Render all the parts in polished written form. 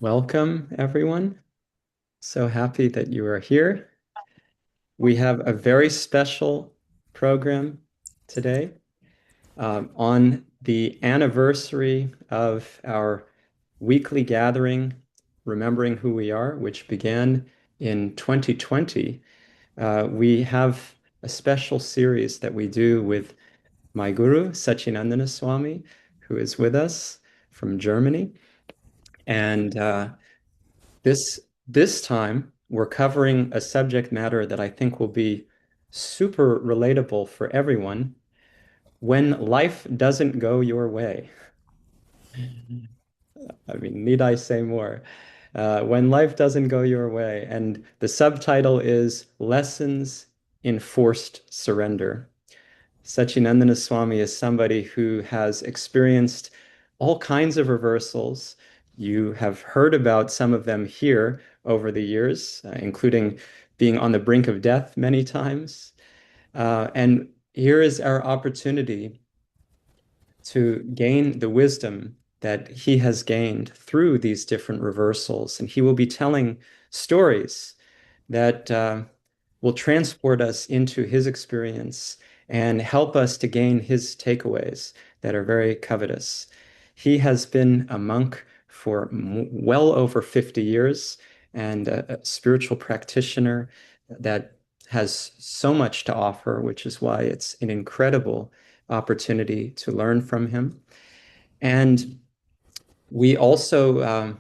Welcome, everyone. So happy that you are here. We have a very special program today on the anniversary of our weekly gathering, Remembering Who We Are, which began in 2020. We have a special series that we do with my guru, Sacinandana Swami, who is with us from Germany. And this time, we're covering a subject matter that I think will be super relatable for everyone. When life doesn't go your way. I mean, need I say more? When life doesn't go your way. And the subtitle is Lessons in Forced Surrender. Sacinandana Swami is somebody who has experienced all kinds of reversals. You have heard about some of them here over the years, including being on the brink of death many times. And here is our opportunity to gain the wisdom that he has gained through these different reversals. And he will be telling stories that will transport us into his experience and help us to gain his takeaways that are very covetous. He has been a monk for well over 50 years and a spiritual practitioner that has so much to offer, which is why it's an incredible opportunity to learn from him. And we also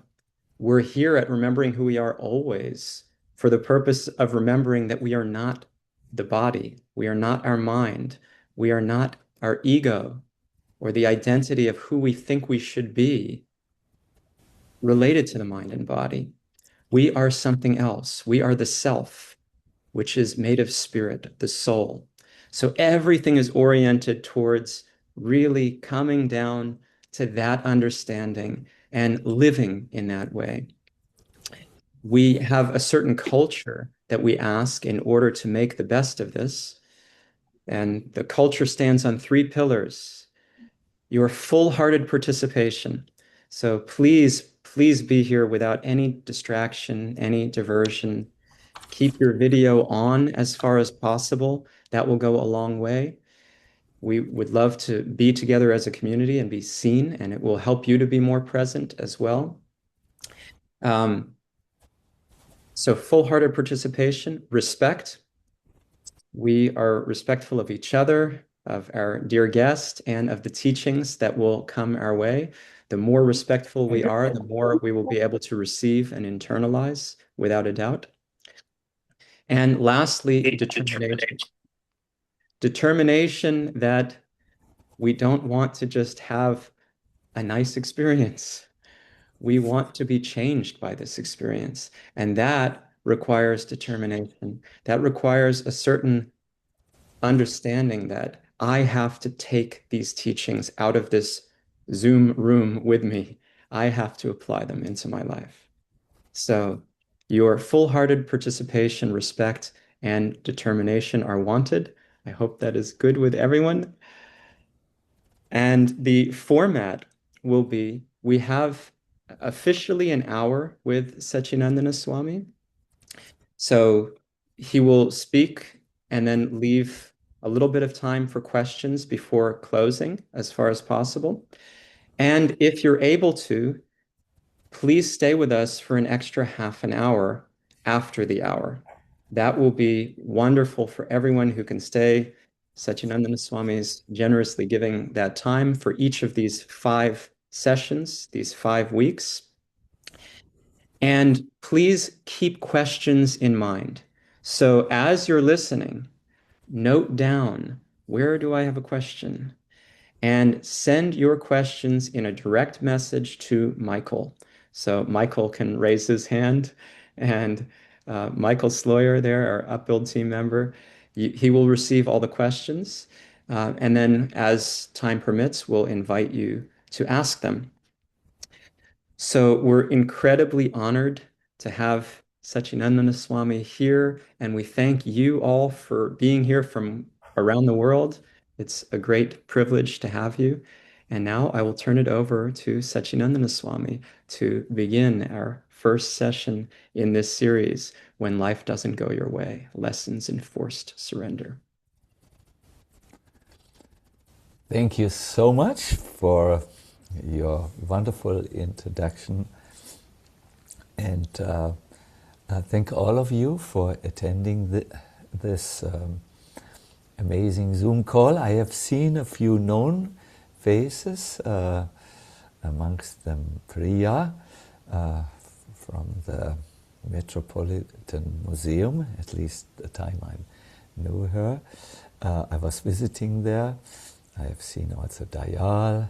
we're here at Remembering Who We Are always for the purpose of remembering that we are not the body, we are not our mind, we are not our ego or the identity of who we think we should be related to the mind and body. We are something else. We are the self, which is made of spirit, the soul. So everything is oriented towards really coming down to that understanding and living in that way. We have a certain culture that we ask in order to make the best of this. And the culture stands on three pillars. Your full-hearted participation. So please be here without any distraction, any diversion. Keep your video on as far as possible. That will go a long way. We would love to be together as a community and be seen, and it will help you to be more present as well. Um, so full-hearted participation, respect. We are respectful of each other, of our dear guest, and of the teachings that will come our way. The more respectful we are, the more we will be able to receive and internalize, without a doubt. And lastly, determination. Determination that we don't want to just have a nice experience. We want to be changed by this experience. And that requires determination. That requires a certain understanding that I have to take these teachings out of this Zoom room with me. I have to apply them into my life. So your full-hearted participation, respect, and determination are wanted. I hope that is good with everyone. And the format will be, we have officially an hour with Sacinandana Swami. So he will speak and then leave a little bit of time for questions before closing as far as possible. And if you're able to, please stay with us for an extra half an hour after the hour. That will be wonderful for everyone who can stay. Sacinandana Swami is generously giving that time for each of these 5 sessions, these 5 weeks. And please keep questions in mind. So as you're listening, note down, where do I have a question? And send your questions in a direct message to Michael. So Michael can raise his hand, and Michael Sloyer there, our Upbuild team member, he will receive all the questions. And then as time permits, we'll invite you to ask them. So we're incredibly honored to have Sacinandana Swami here, and we thank you all for being here from around the world. It's a great privilege to have you. And now I will turn it over to Sacinandana Swami to begin our first session in this series, When Life Doesn't Go Your Way, Lessons in Forced Surrender. Thank you so much for your wonderful introduction, and I thank all of you for attending this amazing Zoom call. I have seen a few known faces, amongst them Priya from the Metropolitan Museum, at least the time I knew her. I was visiting there. I have seen also Dayal,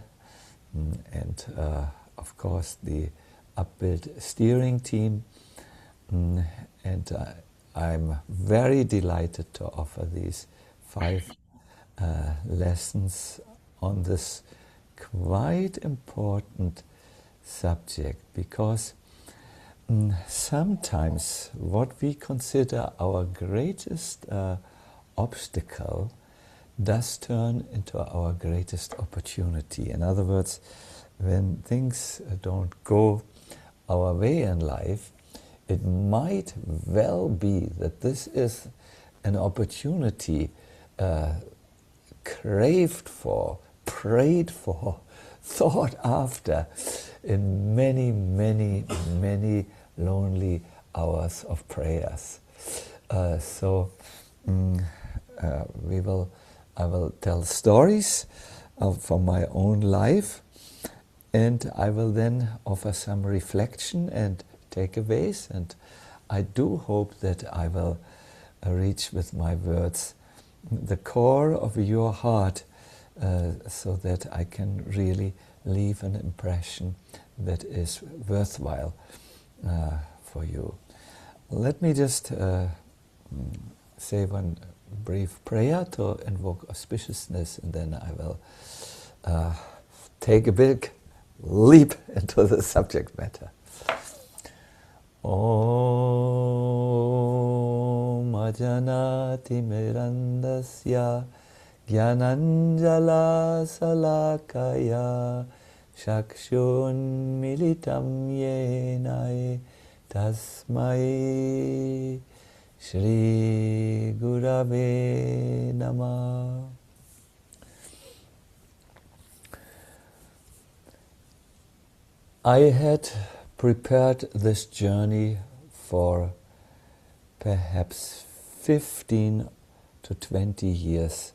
and of course the Upbuild steering team, and I'm very delighted to offer these 5 lessons on this quite important subject, because sometimes what we consider our greatest obstacle does turn into our greatest opportunity. In other words, when things don't go our way in life, it might well be that this is an opportunity craved for, prayed for, thought after in many, many, many lonely hours of prayers. I will tell stories from my own life, and I will then offer some reflection and takeaways, and I do hope that I will reach with my words the core of your heart, so that I can really leave an impression that is worthwhile for you. Let me just say one brief prayer to invoke auspiciousness, and then I will take a big leap into the subject matter. Om Ajanati Mirandasya Gyananjala Salakaya Shakshun Militam Yenai Tasmai Shri Gurave Namah. I had prepared this journey for perhaps 15 to 20 years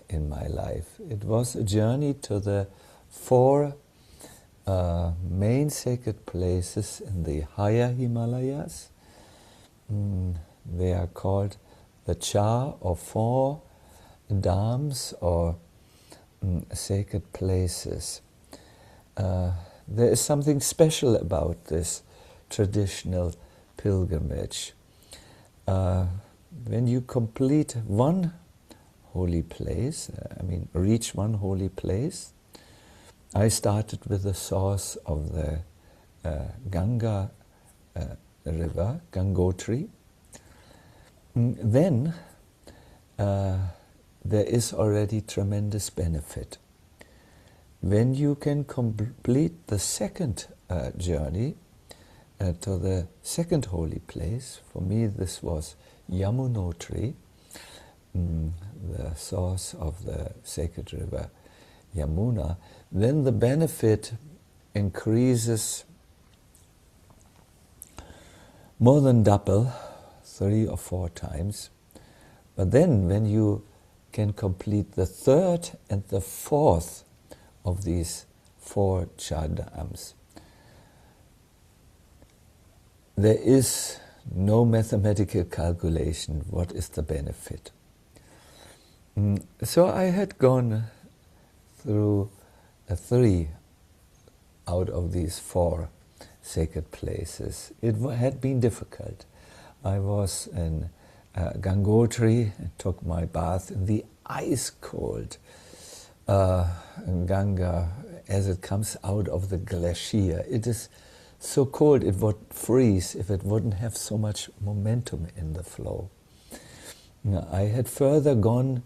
in my life. It was a journey to the 4 main sacred places in the higher Himalayas. They are called the Char, or 4 Dhams, or sacred places. There is something special about this traditional pilgrimage. When you complete one holy place, reach one holy place, I started with the source of the Ganga river, Gangotri. Then there is already tremendous benefit. When you can complete the second journey to the second holy place, for me this was Yamunotri, the source of the sacred river Yamuna, then the benefit increases more than double, 3 or 4 times. But then when you can complete the third and the fourth of these 4 chardams, there is no mathematical calculation what is the benefit. So I had gone through 3 out of these 4 sacred places. It had been difficult. I was in Gangotri and took my bath in the ice-cold Ganga as it comes out of the glacier. It is so cold it would freeze if it wouldn't have so much momentum in the flow. I had further gone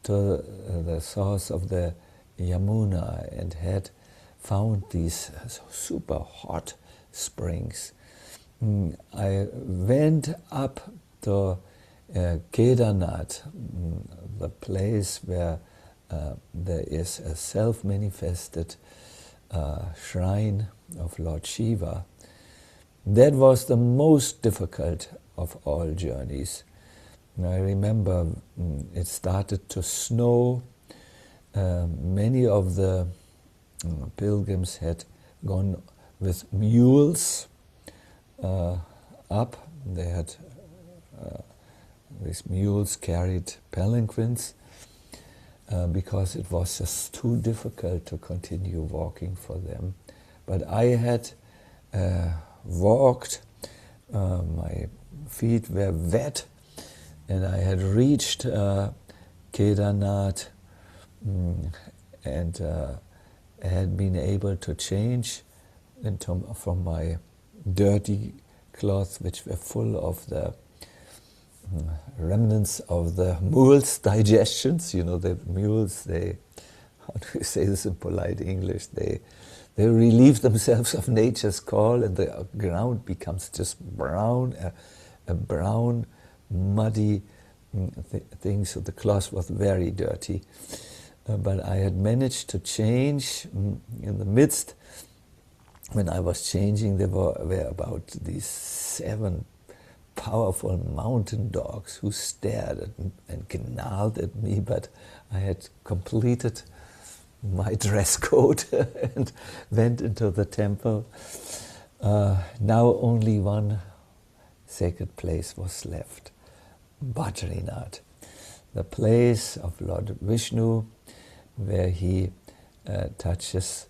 to the source of the Yamuna and had found these super hot springs. I went up to Kedarnath, the place where there is a self-manifested shrine of Lord Shiva. That was the most difficult of all journeys. I remember it started to snow. Many of the pilgrims had gone with mules up. They had these mules carried palanquins because it was just too difficult to continue walking for them. But I had walked, my feet were wet, and I had reached Kedarnath and had been able to change from my dirty clothes, which were full of the remnants of the mules' digestions. You know, the mules, they, how do you say this in polite English, they relieve themselves of nature's call, and the ground becomes just brown, a brown, muddy thing, so the cloth was very dirty. But I had managed to change in the midst. When I was changing, there were about these 7 powerful mountain dogs who stared at me and gnawed at me, but I had completed my dress code and went into the temple. Now only one sacred place was left, Badrinath, the place of Lord Vishnu, where he touches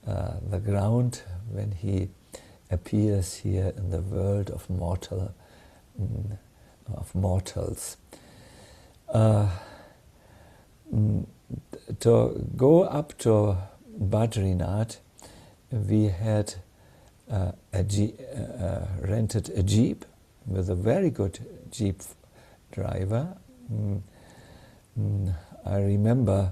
the ground when he appears here in the world of mortals. To go up to Badrinath, we had rented a jeep with a very good jeep driver. I remember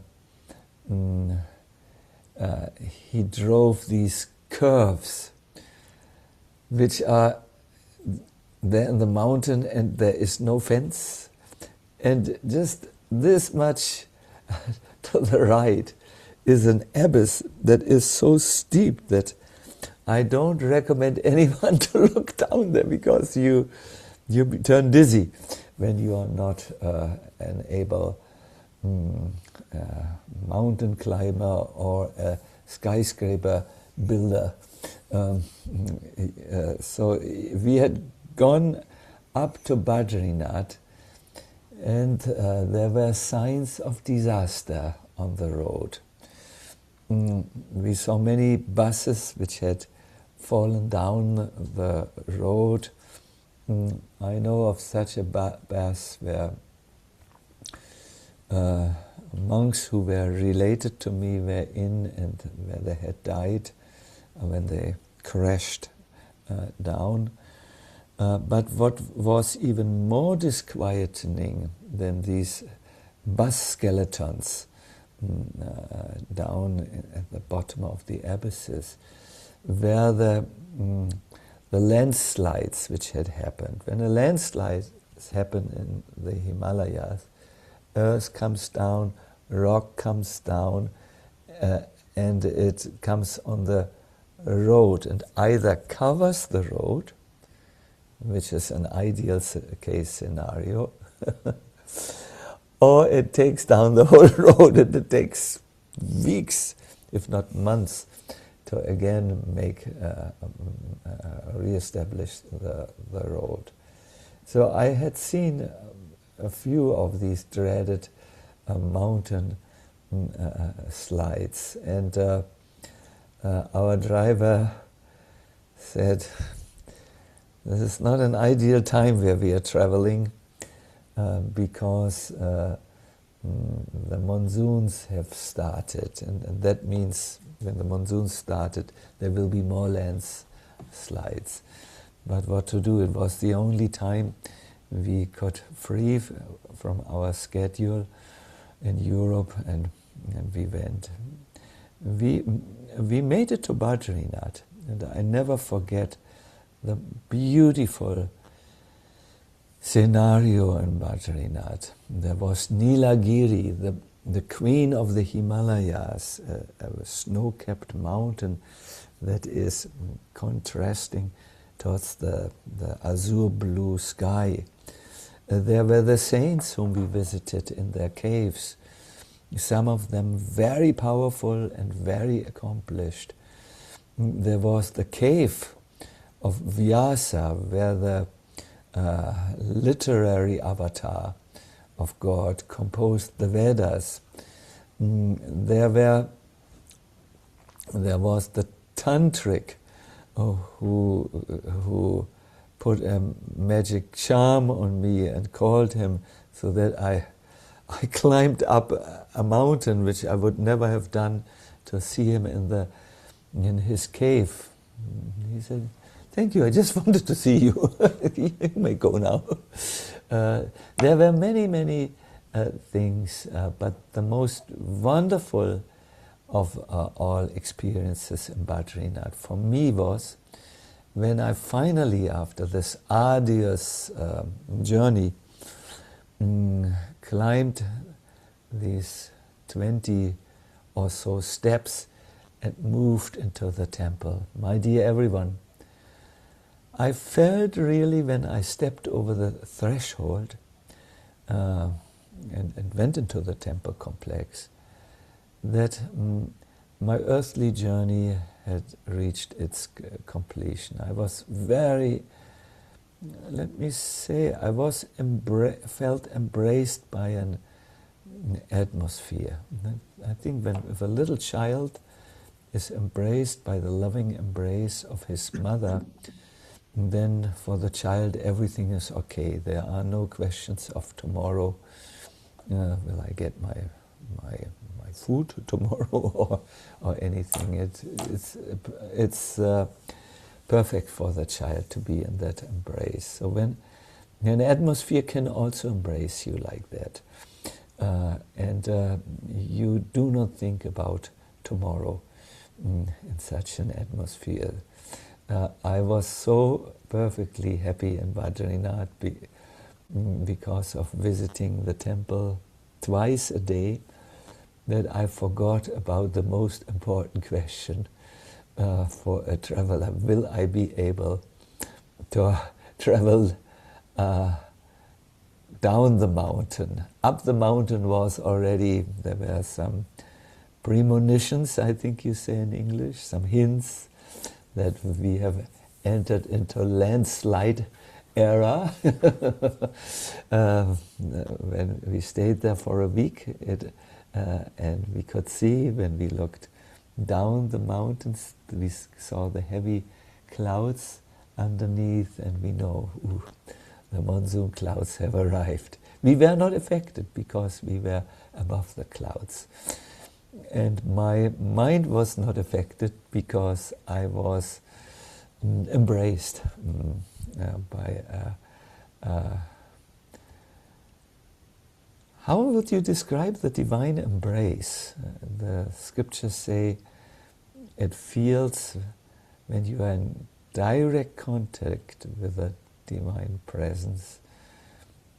he drove these curves which are there in the mountain, and there is no fence, and just this much to the right is an abyss that is so steep that I don't recommend anyone to look down there, because you turn dizzy when you are not an able mountain climber or a skyscraper builder. So we had gone up to Badrinath, and there were signs of disaster on the road. We saw many buses which had fallen down the road. I know of such a bus where monks who were related to me were in, and where they had died when they crashed down. But what was even more disquieting than these bus skeletons down at the bottom of the abysses were the landslides which had happened. When a landslide happens in the Himalayas, earth comes down, rock comes down, and it comes on the road and either covers the road, which is an ideal case scenario, or it takes down the whole road, and it takes weeks, if not months, to again make re-establish the road. So I had seen a few of these dreaded mountain slides, and our driver said, "This is not an ideal time where we are traveling because the monsoons have started, and that means when the monsoons started there will be more landslides." But what to do? It was the only time we could free from our schedule in Europe, and and we went. We made it to Badrinath, and I never forget the beautiful scenario in Badrinath. There was Nilagiri, the queen of the Himalayas, a snow-capped mountain that is contrasting towards the azure blue sky. There were the saints whom we visited in their caves, some of them very powerful and very accomplished. There was the cave of Vyasa, where the literary avatar of God composed the Vedas. There was the tantric who put a magic charm on me and called him, so that I climbed up a mountain which I would never have done to see him in his cave. He said, "Thank you, I just wanted to see you. You may go now." There were many things, but the most wonderful of all experiences in Badrinath for me was when I finally, after this arduous journey, climbed these 20 or so steps and moved into the temple. My dear everyone, I felt really, when I stepped over the threshold and went into the temple complex, that my earthly journey had reached its completion. I was very, let me say, I was felt embraced by an atmosphere. I think if a little child is embraced by the loving embrace of his mother, then for the child everything is okay. There are no questions of tomorrow. Will I get my food tomorrow or anything? It's perfect for the child to be in that embrace. So when an atmosphere can also embrace you like that, and you do not think about tomorrow in such an atmosphere. I was so perfectly happy in Badrinath because of visiting the temple twice a day, that I forgot about the most important question for a traveler. Will I be able to travel down the mountain? Up the mountain was already, there were some premonitions, I think you say in English, some hints that we have entered into landslide era. When we stayed there for a week, and we could see, when we looked down the mountains, we saw the heavy clouds underneath, and we know, the monsoon clouds have arrived. We were not affected because we were above the clouds. And my mind was not affected because I was embraced by how would you describe the divine embrace? The scriptures say it feels when you are in direct contact with the divine presence.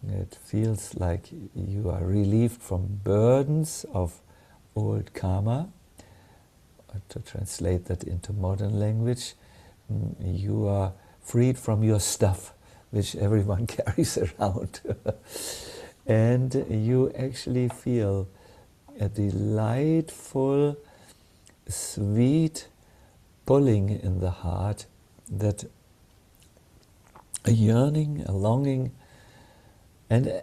It feels like you are relieved from burdens of old karma. To translate that into modern language, you are freed from your stuff, which everyone carries around. And you actually feel a delightful, sweet pulling in the heart, that a yearning, a longing, and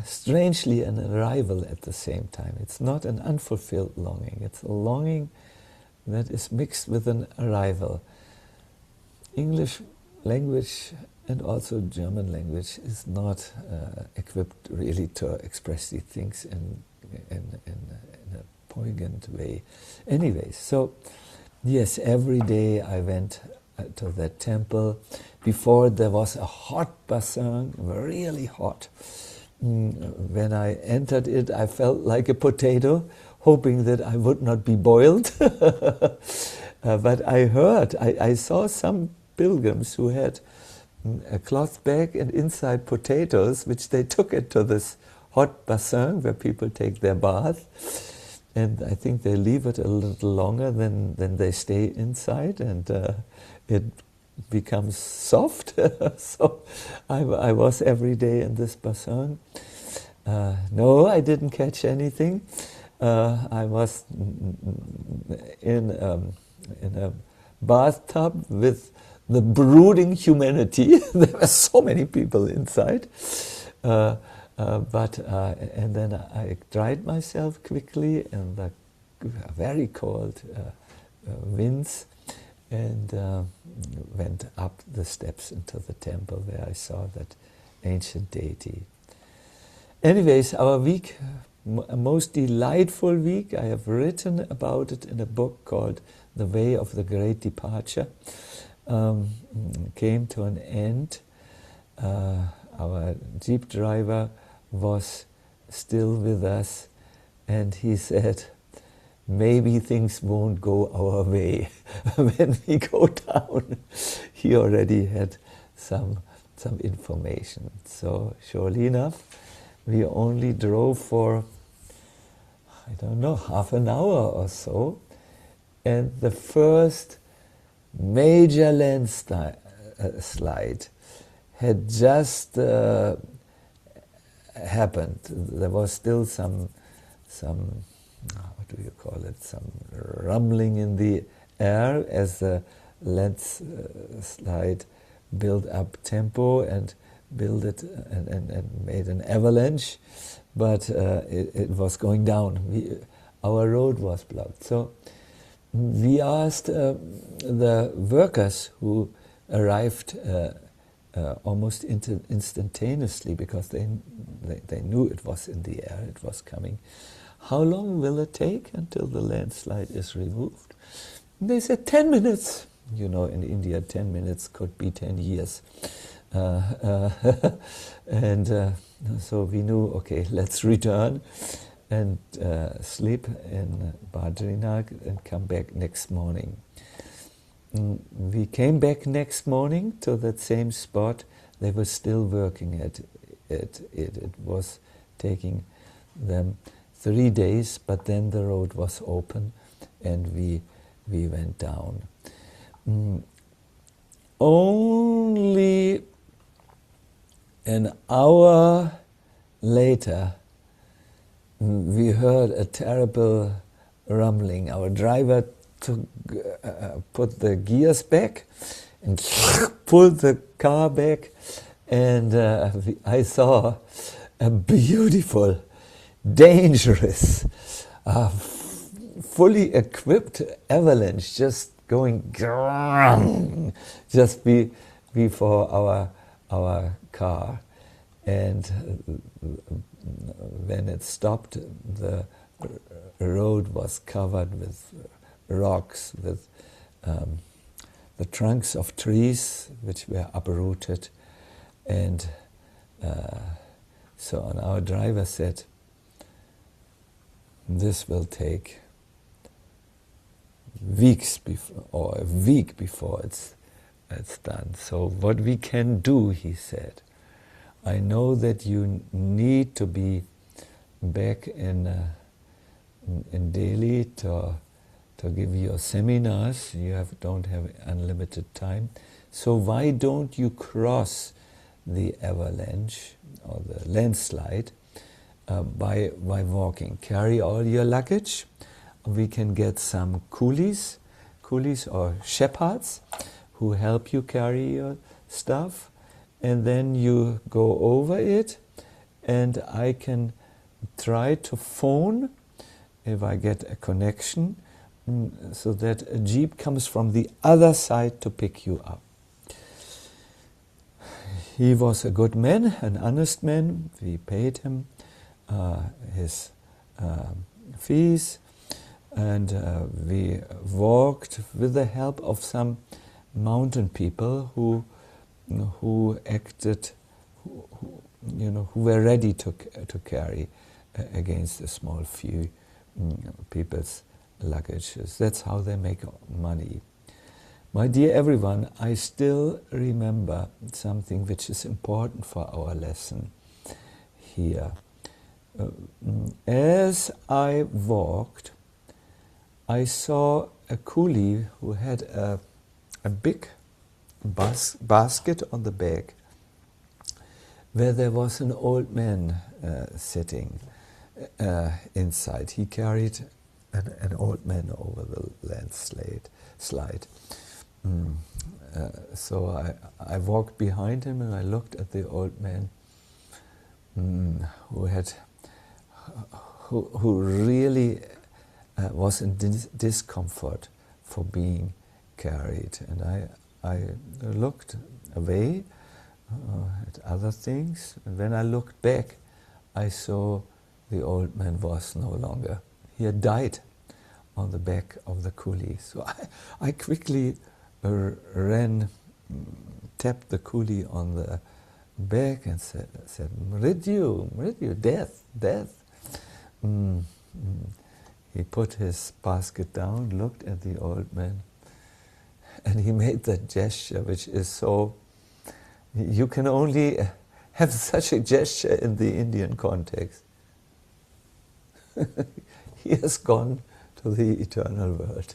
strangely an arrival at the same time. It's not an unfulfilled longing, it's a longing that is mixed with an arrival. English language and also German language is not equipped really to express these things in a poignant way. Anyway, so yes, every day I went to that temple. Before there was a hot basin, really hot. When I entered it, I felt like a potato hoping that I would not be boiled. But I saw some pilgrims who had a cloth bag and inside potatoes, which they took into this hot bassin where people take their bath. And I think they leave it a little longer than they stay inside, and it becomes soft. So I was every day in this bassin. No, I didn't catch anything. I was in a bathtub with the brooding humanity. There were so many people inside. And then I dried myself quickly in the very cold winds, and went up the steps into the temple where I saw that ancient deity. Anyways, our week, a most delightful week. I have written about it in a book called The Way of the Great Departure. Came to an end. Our jeep driver was still with us, and he said, maybe things won't go our way when we go down. He already had some information. So surely enough, we only drove for, I don't know, half an hour or so, and the first major landslide had just happened. There was still some what do you call it, some rumbling in the air as the landslide built up tempo and built it and made an avalanche, but it was going down. Our road was blocked. So we asked the workers who arrived almost instantaneously, because they knew it was in the air, it was coming. How long will it take until the landslide is removed? And they said 10 minutes. You know, in India, 10 minutes could be 10 years. And so we knew, okay, let's return and sleep in Badrinath and come back next morning. We came back next morning to that same spot. They were still working at it. It was taking them 3 days, but then the road was open and we went down. Only an hour later, we heard a terrible rumbling. Our driver put the gears back and pulled the car back, and I saw a beautiful, dangerous, fully equipped avalanche just going just before our car, and when it stopped, the road was covered with rocks, with the trunks of trees which were uprooted, and so on. Our driver said, this will take weeks before, or a week before it's done. So what we can do, he said, I know that you need to be back in Delhi to give your seminars. You don't have unlimited time. So why don't you cross the avalanche or the landslide by walking? Carry all your luggage. We can get some coolies or shepherds who help you carry your stuff, and then you go over it, and I can try to phone if I get a connection, so that a jeep comes from the other side to pick you up. He was a good man, an honest man. We paid him his fees, and we walked with the help of some mountain people who acted, who were ready to carry against a small few people's luggages. That's how they make money. My dear everyone, I still remember something which is important for our lesson here. As I walked, I saw a coolie who had a big basket on the back where there was an old man sitting inside. He carried an old man over the landslide. So I walked behind him and I looked at the old man who really was in discomfort for being carried. And I looked away at other things, and when I looked back, I saw the old man was no longer. He had died on the back of the coolie. So I quickly ran, tapped the coolie on the back and said, Mridyu, death. He put his basket down, looked at the old man, and he made that gesture, which is so, you can only have such a gesture in the Indian context. He has gone to the eternal world.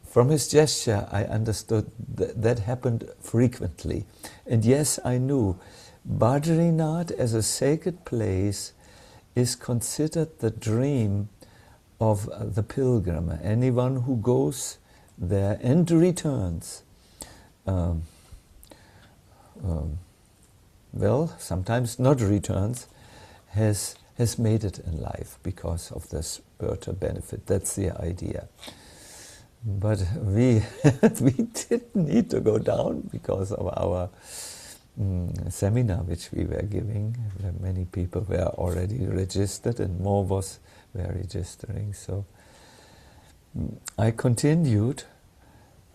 From his gesture, I understood that happened frequently. And yes, I knew Badrinath as a sacred place is considered the dream of the pilgrim. Anyone who goes there and returns, well, sometimes not returns, has made it in life because of the spiritual benefit. That's the idea. But we didn't need to go down because of our seminar which we were giving. Many people were already registered and more were registering. So I continued.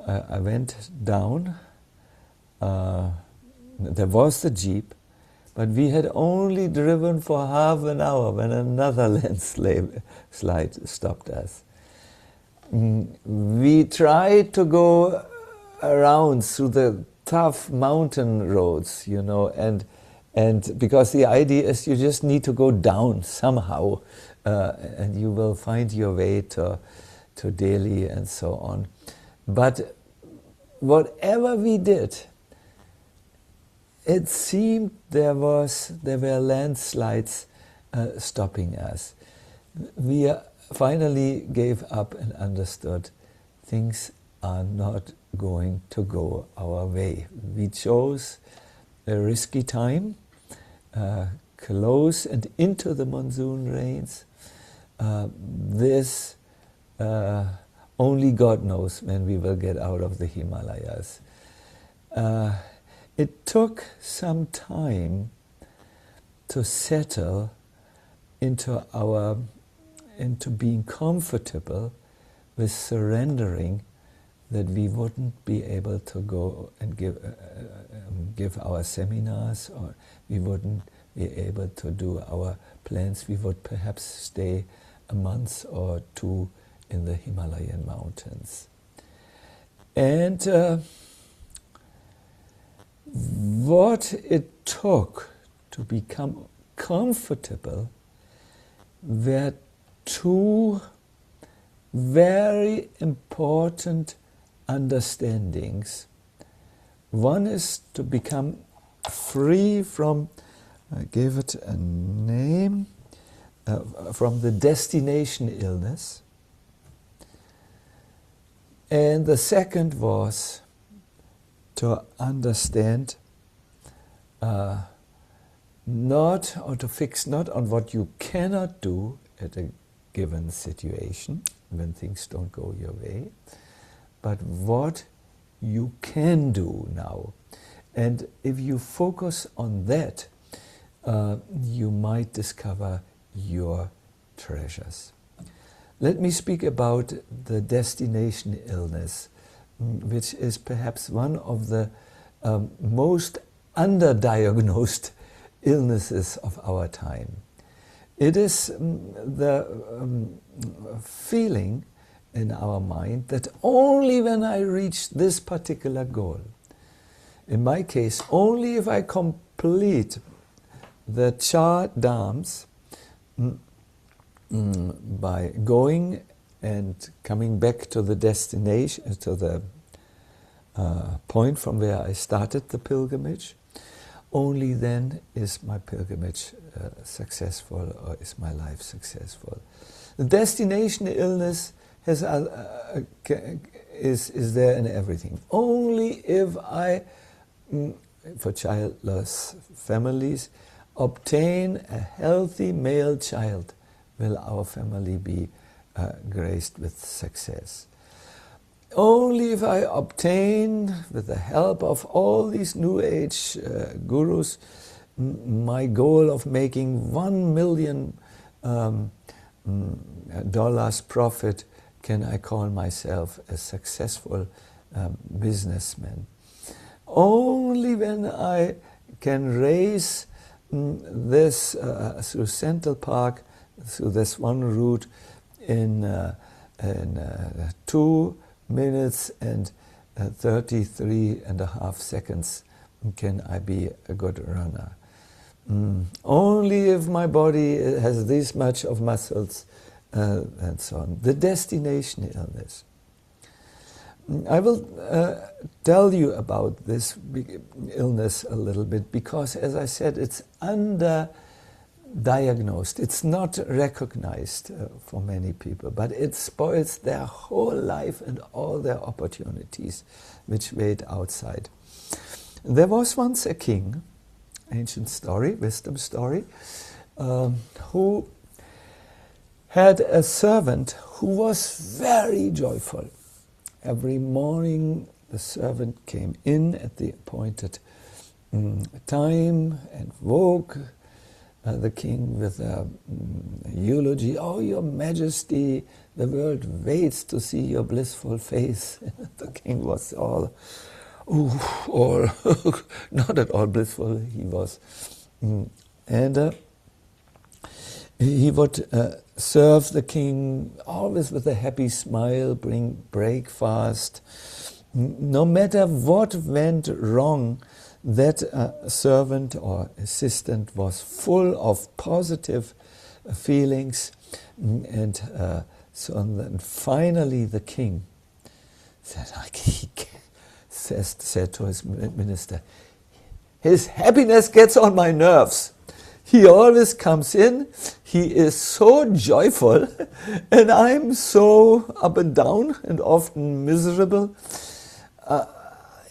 I went down. There was the jeep, but we had only driven for half an hour when another landslide stopped us. We tried to go around through the tough mountain roads, you know, and because the idea is you just need to go down somehow, and you will find your way to Delhi and so on. But whatever we did, it seemed there were landslides stopping us. We finally gave up and understood things are not going to go our way. We chose a risky time, close and into the monsoon rains. This only God knows when we will get out of the Himalayas. It took some time to settle into being comfortable with surrendering that we wouldn't be able to go and give our seminars, or we wouldn't be able to do our plans. We would perhaps stay a month or two in the Himalayan mountains. And what it took to become comfortable were two very important understandings. One is to become free from, I gave it a name, from the destination illness. And the second was to understand to fix not on what you cannot do at a given situation when things don't go your way, but what you can do now. And if you focus on that, you might discover your treasures. Let me speak about the destination illness, which is perhaps one of the most underdiagnosed illnesses of our time. It is the feeling in our mind that only when I reach this particular goal, in my case, only if I complete the char dhams by going and coming back to the destination, to the point from where I started the pilgrimage, only then is my pilgrimage successful, or is my life successful. The destination illness has, is there in everything. Only if I, for childless families, obtain a healthy male child will our family be graced with success. Only if I obtain, with the help of all these New Age gurus, my goal of making $1 million profit, can I call myself a successful businessman. Only when I can raise this through Central Park, through this one route in 2 minutes and 33.5 seconds can I be a good runner. Only if my body has this much of muscles and so on. The destination illness. I will tell you about this illness a little bit because, as I said, it's underdiagnosed. It's not recognized for many people, but it spoils their whole life and all their opportunities which wait outside. There was once a king, ancient story, wisdom story, who had a servant who was very joyful. Every morning the servant came in at the appointed time and woke the king with a eulogy. "Oh, your majesty, the world waits to see your blissful face." The king was all not at all blissful he was. And he would serve the king always with a happy smile, bring breakfast. No matter what went wrong, that servant or assistant was full of positive feelings. And so then finally the king said, said to his minister, "His happiness gets on my nerves. He always comes in, he is so joyful, and I'm so up and down and often miserable.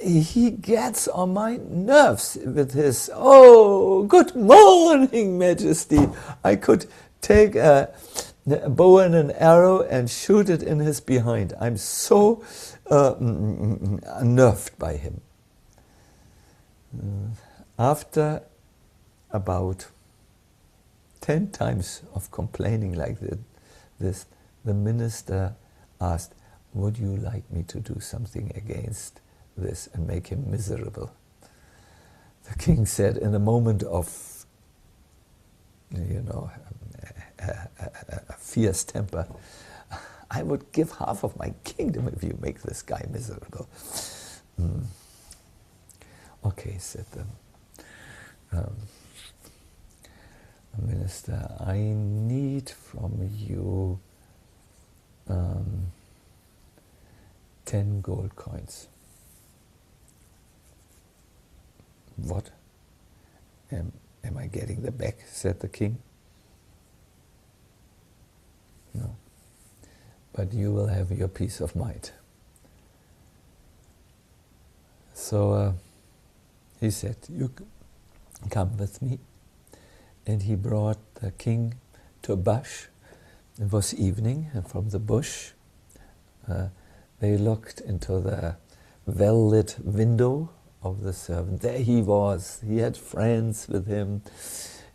He gets on my nerves with his, 'Oh, good morning, Majesty.' I could take a bow and an arrow and shoot it in his behind. I'm so unnerved by him." After about 10 times of complaining like this, the minister asked, "Would you like me to do something against this and make him miserable?" The king said, in a moment of, a fierce temper, "I would give half of my kingdom if you make this guy miserable." Okay, said the minister, "I need from you 10 gold coins." "What? Am I getting them back?" said the king. "No, but you will have your peace of mind." So he said, "You come with me." And he brought the king to a bush. It was evening, and from the bush they looked into the well-lit window of the servant. There he was. He had friends with him.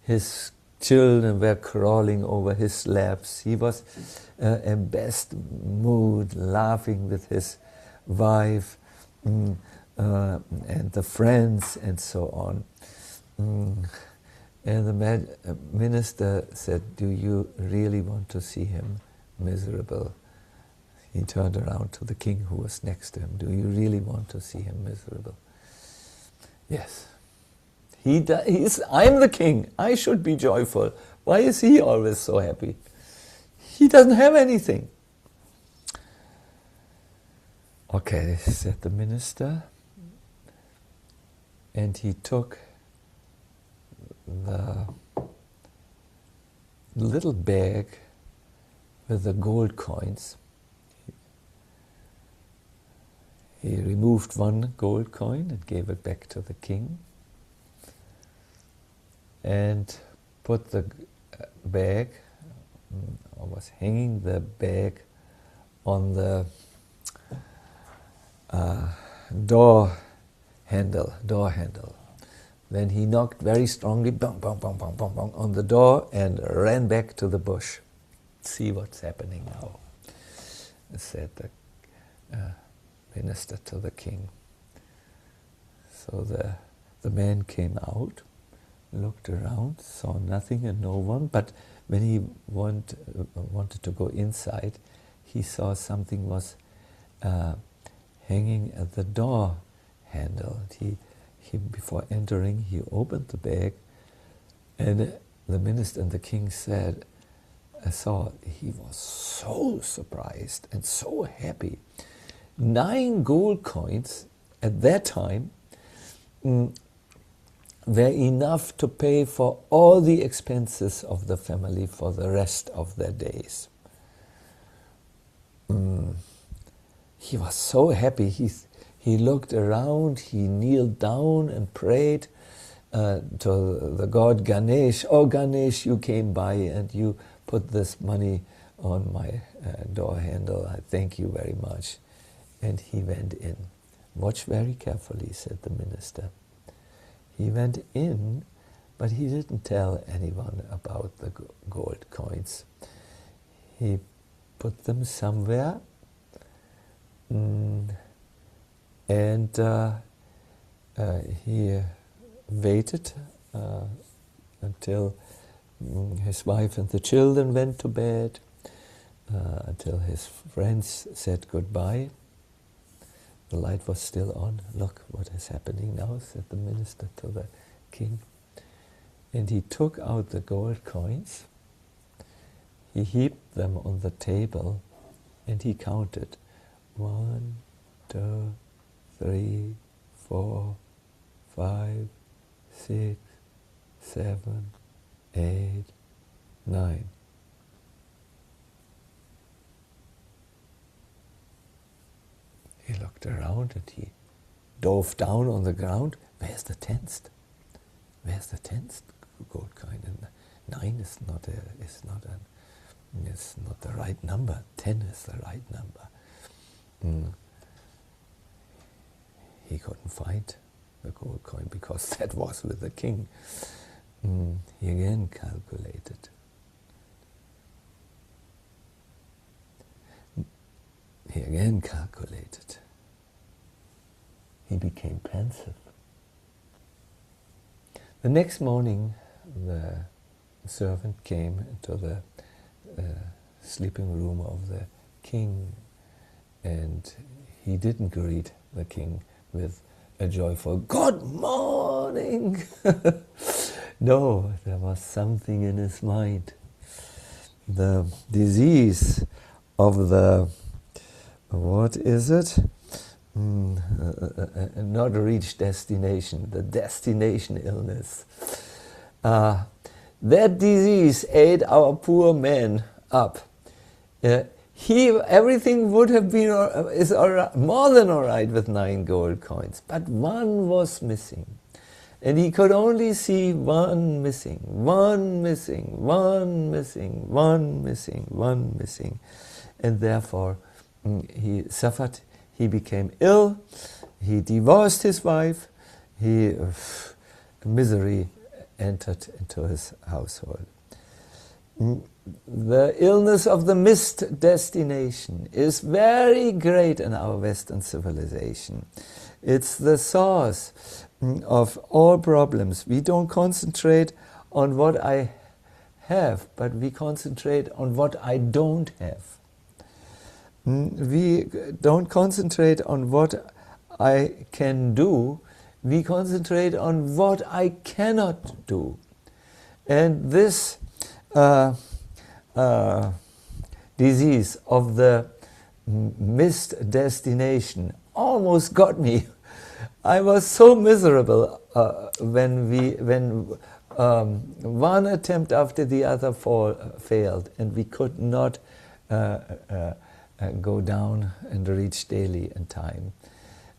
His children were crawling over his laps. He was in best mood, laughing with his wife and the friends and so on. And the minister said, "Do you really want to see him miserable?" He turned around to the king who was next to him. "Do you really want to see him miserable?" "Yes." I'm the king. I should be joyful. Why is he always so happy? He doesn't have anything. "Okay," said the minister. And he took the little bag with the gold coins. He removed one gold coin and gave it back to the king, and put the bag, or was hanging the bag on the door handle. Then he knocked very strongly, bang, bang, bang, bang, bang, bang, on the door and ran back to the bush. "See what's happening now," said the minister to the king. So the man came out, looked around, saw nothing and no one, but when he wanted to go inside, he saw something was hanging at the door handle. Before entering, he opened the bag, and the minister and the king saw he was so surprised and so happy. 9 gold coins at that time were enough to pay for all the expenses of the family for the rest of their days. He was so happy. He looked around, he kneeled down and prayed to the god Ganesh. "Oh Ganesh, you came by and you put this money on my door handle. I thank you very much." And he went in. "Watch very carefully," said the minister. He went in, but he didn't tell anyone about the gold coins. He put them somewhere, and he waited until his wife and the children went to bed, until his friends said goodbye. The light was still on. "Look what is happening now," said the minister to the king. And he took out the gold coins, he heaped them on the table, and he counted 1, 2, 3, 4, 5, 6, 7, 8, 9. He looked around and he dove down on the ground. Where's the 10th? Where's the 10th gold coin? And 9 is not the right number. 10 is the right number. He couldn't find the gold coin because that was with the king. He again calculated. He became pensive. The next morning, the servant came into the sleeping room of the king, and he didn't greet the king with a joyful "Good morning." No, there was something in his mind. The disease of the, what is it? Not reach destination, the destination illness. That disease ate our poor man up. Everything would have been more than all right with 9 gold coins, but one was missing. And he could only see one missing. And therefore he suffered, he became ill, he divorced his wife, misery entered into his household. The illness of the missed destination is very great in our Western civilization. It's the source of all problems. We don't concentrate on what I have, but we concentrate on what I don't have. We don't concentrate on what I can do, we concentrate on what I cannot do. And this disease of the missed destination almost got me. I was so miserable when one attempt after the other failed, and we could not go down and reach Delhi in time.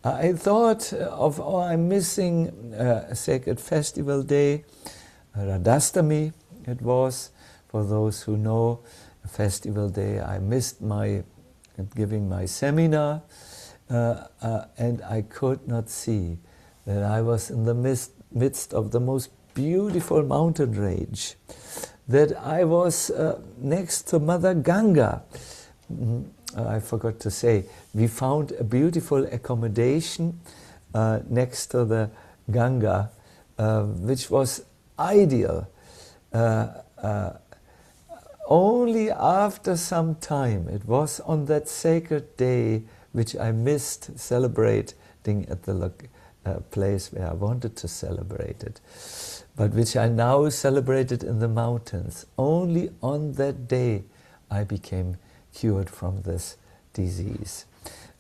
I thought of, oh, I'm missing a sacred festival day, Radhastami it was, for those who know, a festival day. I missed giving my seminar, and I could not see that I was in the midst of the most beautiful mountain range, that I was next to Mother Ganga. I forgot to say, we found a beautiful accommodation next to the Ganga, which was ideal. Only after some time, it was on that sacred day which I missed celebrating at the place where I wanted to celebrate it, but which I now celebrated in the mountains. Only on that day I became cured from this disease.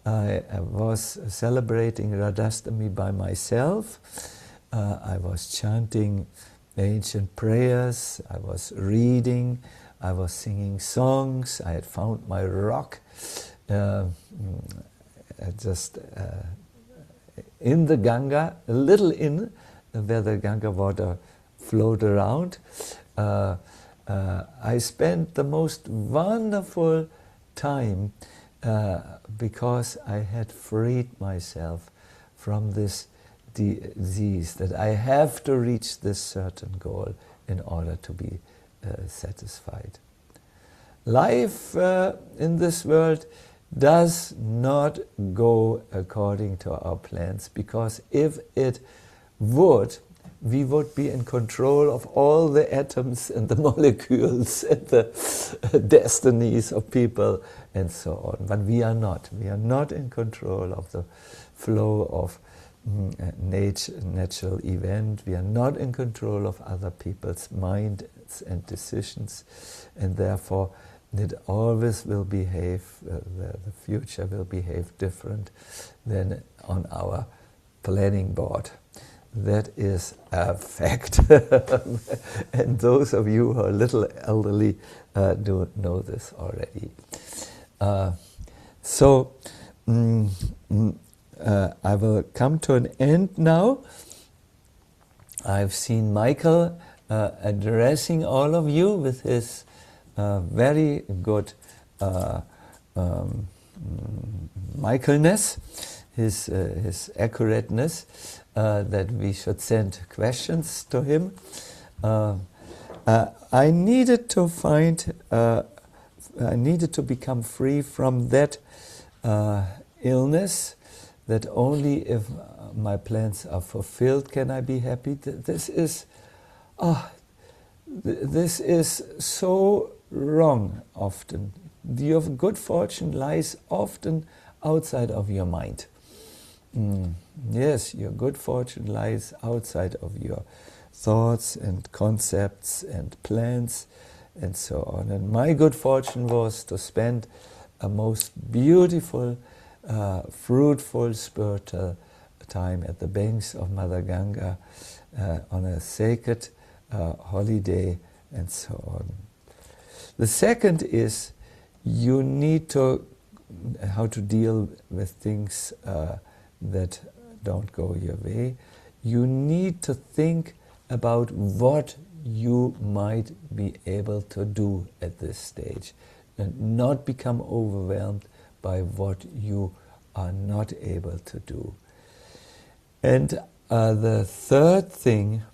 I was celebrating Radhastami by myself. I was chanting ancient prayers, I was reading, I was singing songs, I had found my rock just in the Ganga, a little in, where the Ganga water flowed around. I spent the most wonderful time because I had freed myself from this disease, that I have to reach this certain goal in order to be satisfied. Life in this world does not go according to our plans, because if it would, we would be in control of all the atoms and the molecules and the destinies of people and so on. But we are not. We are not in control of the flow of natural event. We are not in control of other people's minds and decisions, and therefore it always will behave, the future will behave different than on our planning board. That is a fact. And those of you who are a little elderly do know this already. I will come to an end now. I've seen Michael addressing all of you with his very good Michaelness, his accurateness, that we should send questions to him. I needed to find, I needed to become free from that illness, that only if my plans are fulfilled can I be happy. This is so wrong often. Your good fortune lies often outside of your mind. Yes, your good fortune lies outside of your thoughts and concepts and plans and so on. And my good fortune was to spend a most beautiful, fruitful, spiritual time at the banks of Mother Ganga on a sacred holiday and so on. The second is, you need to, how to deal with things that don't go your way. You need to think about what you might be able to do at this stage, and not become overwhelmed by what you are not able to do. And the third thing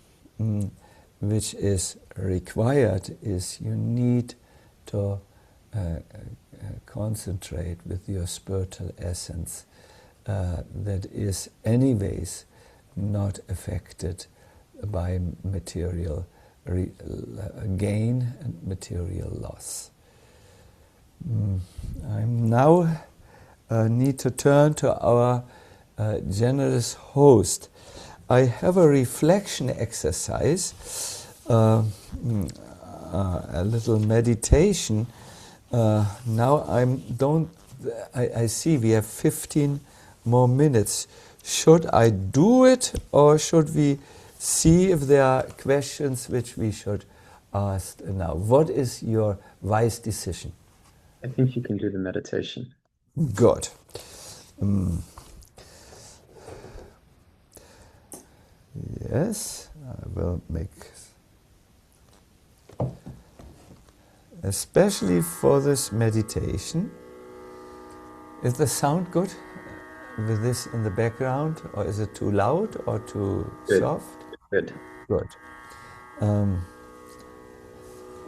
which is required is, you need to concentrate with your spiritual essence that is anyways not affected by material gain and material loss. I now need to turn to our generous host. I have a reflection exercise, a little meditation. Now I see we have 15 more minutes. Should I do it, or should we see if there are questions which we should ask now? What is your wise decision? I think you can do the meditation. Good. Yes, I will make, especially for this meditation. Is the sound good with this in the background, or is it too loud or too soft? Good. Good.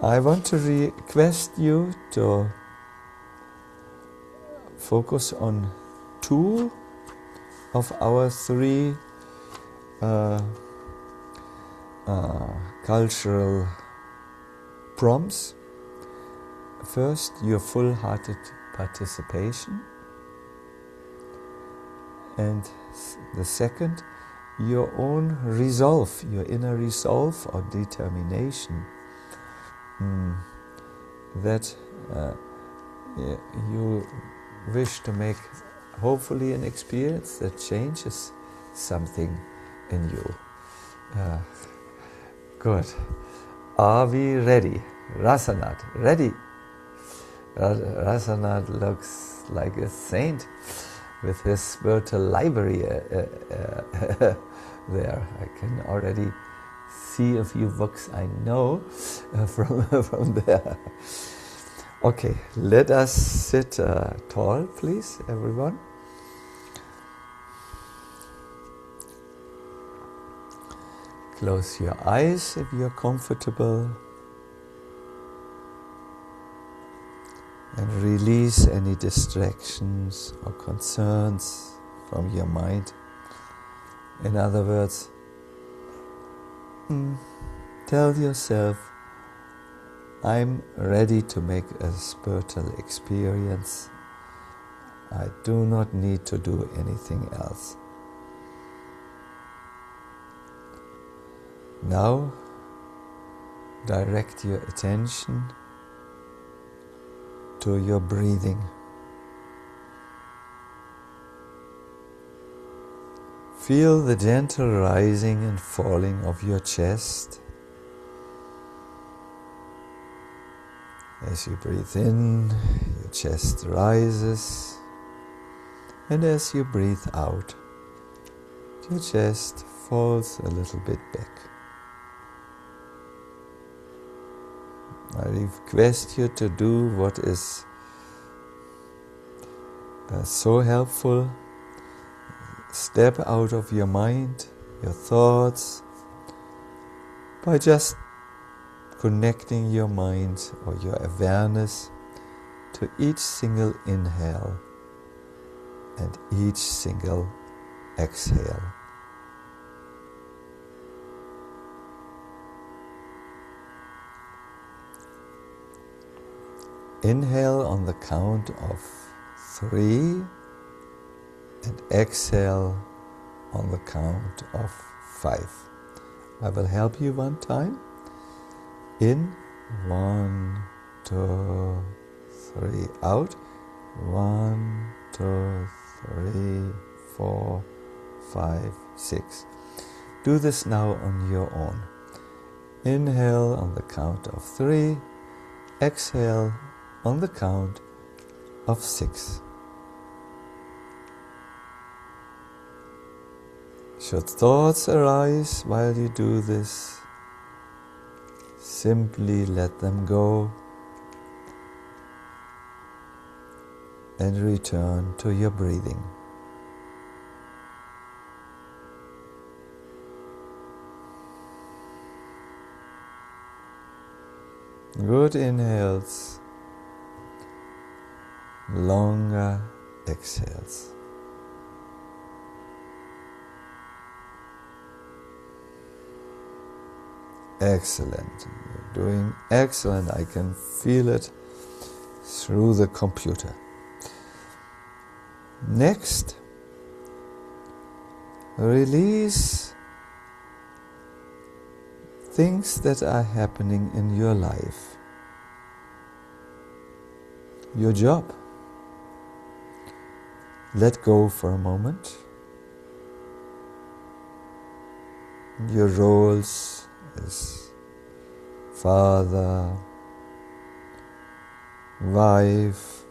I want to request you to focus on 2 of our 3 cultural prompts. First, your full-hearted participation, and the second, your own resolve, your inner resolve or determination, that you wish to make hopefully an experience that changes something in you. Good. Are we ready? Rasanath, ready? Rasanath looks like a saint with his spiritual library there. I can already see a few books I know from there. Okay, let us sit tall, please, everyone. Close your eyes if you're comfortable, and release any distractions or concerns from your mind. In other words, tell yourself, I'm ready to make a spiritual experience. I do not need to do anything else. Now, direct your attention to your breathing. Feel the gentle rising and falling of your chest. As you breathe in, your chest rises, and as you breathe out, your chest falls a little bit back. I request you to do what is so helpful. Step out of your mind, your thoughts, by just connecting your mind or your awareness to each single inhale and each single exhale. Inhale on the count of 3 and exhale on the count of 5. I will help you one time. In, 1, 2, 3, out, 1, 2, 3, 4, 5, 6. Do this now on your own. Inhale on the count of 3, exhale on the count of 6. Should thoughts arise while you do this, simply let them go and return to your breathing. Good inhales, longer exhales. Excellent. You're doing excellent. I can feel it through the computer. Next, release things that are happening in your life. Your job. Let go for a moment. Your roles as father, wife,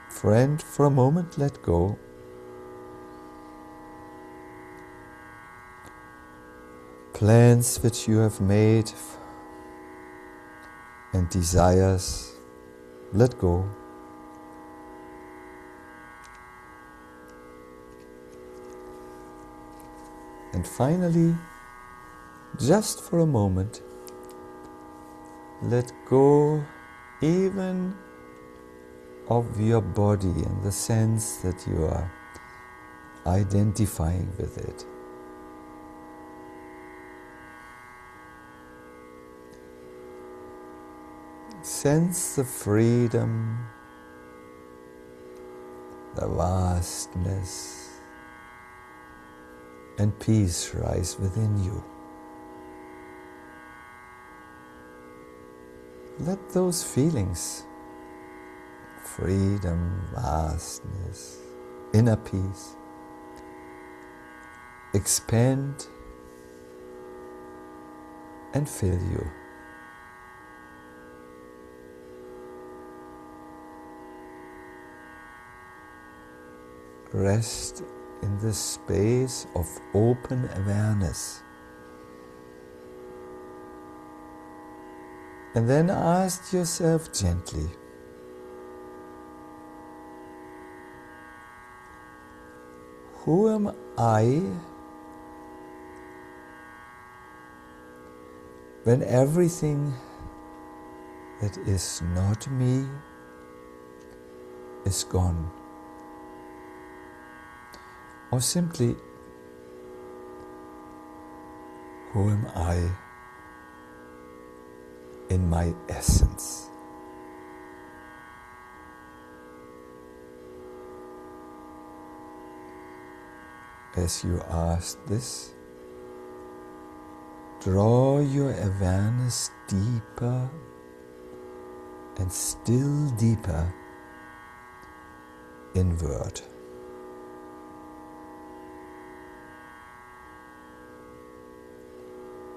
friend, for a moment let go. Plans which you have made and desires, let go. And finally, just for a moment, let go even of your body in the sense that you are identifying with it. Sense the freedom, the vastness, and peace rise within you. Let those feelings, freedom, vastness, inner peace, expand and fill you. Rest in this space of open awareness. And then ask yourself gently, who am I when everything that is not me is gone? Or simply, who am I in my essence? As you ask this, draw your awareness deeper and still deeper inward.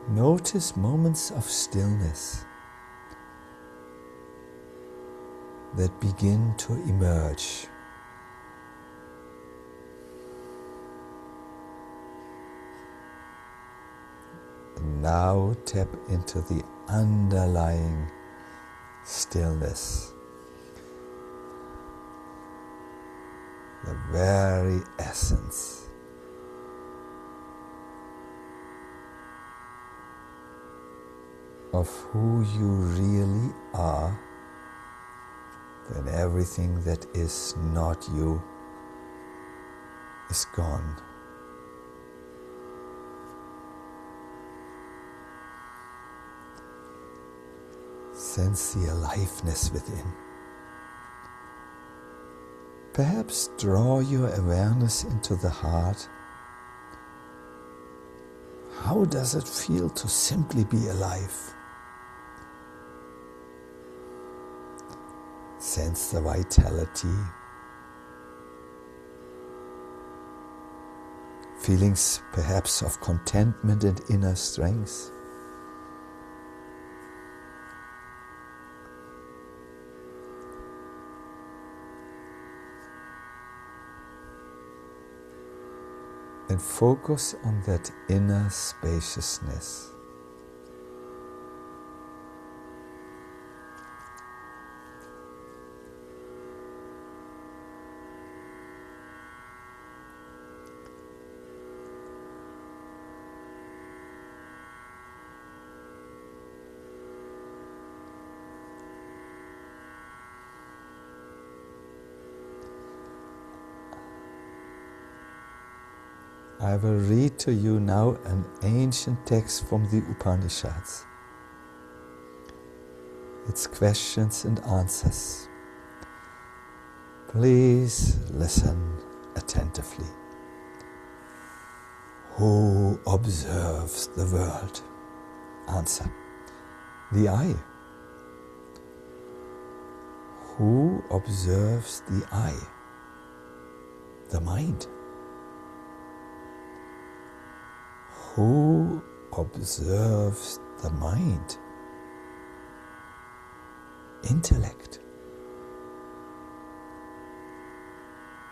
Notice moments of stillness that begin to emerge. And now tap into the underlying stillness, the very essence of who you really are, then everything that is not you is gone. Sense the aliveness within. Perhaps draw your awareness into the heart. How does it feel to simply be alive? Sense the vitality, feelings perhaps of contentment and inner strength. And focus on that inner spaciousness. I will read to you now an ancient text from the Upanishads. It's questions and answers. Please listen attentively. Who observes the world? Answer: the eye. Who observes the eye? The mind. Who observes the mind? Intellect.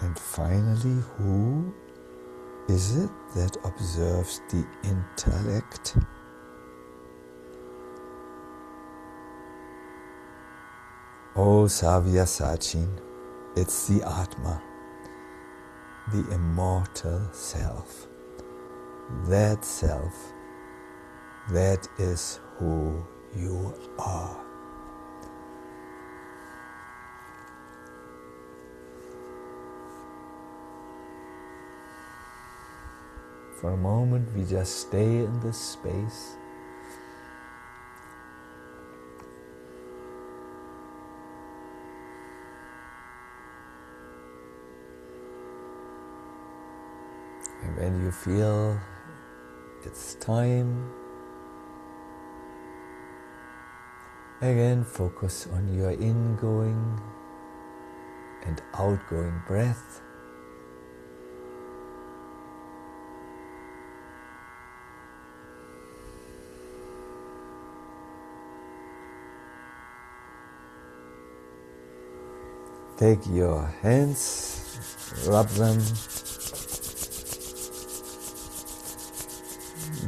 And finally, who is it that observes the intellect? Oh Savya Sachin, it's the Atma, the immortal self. That self, that is who you are. For a moment, we just stay in this space. And when you feel it's time, again focus on your ingoing and outgoing breath. Take your hands, rub them,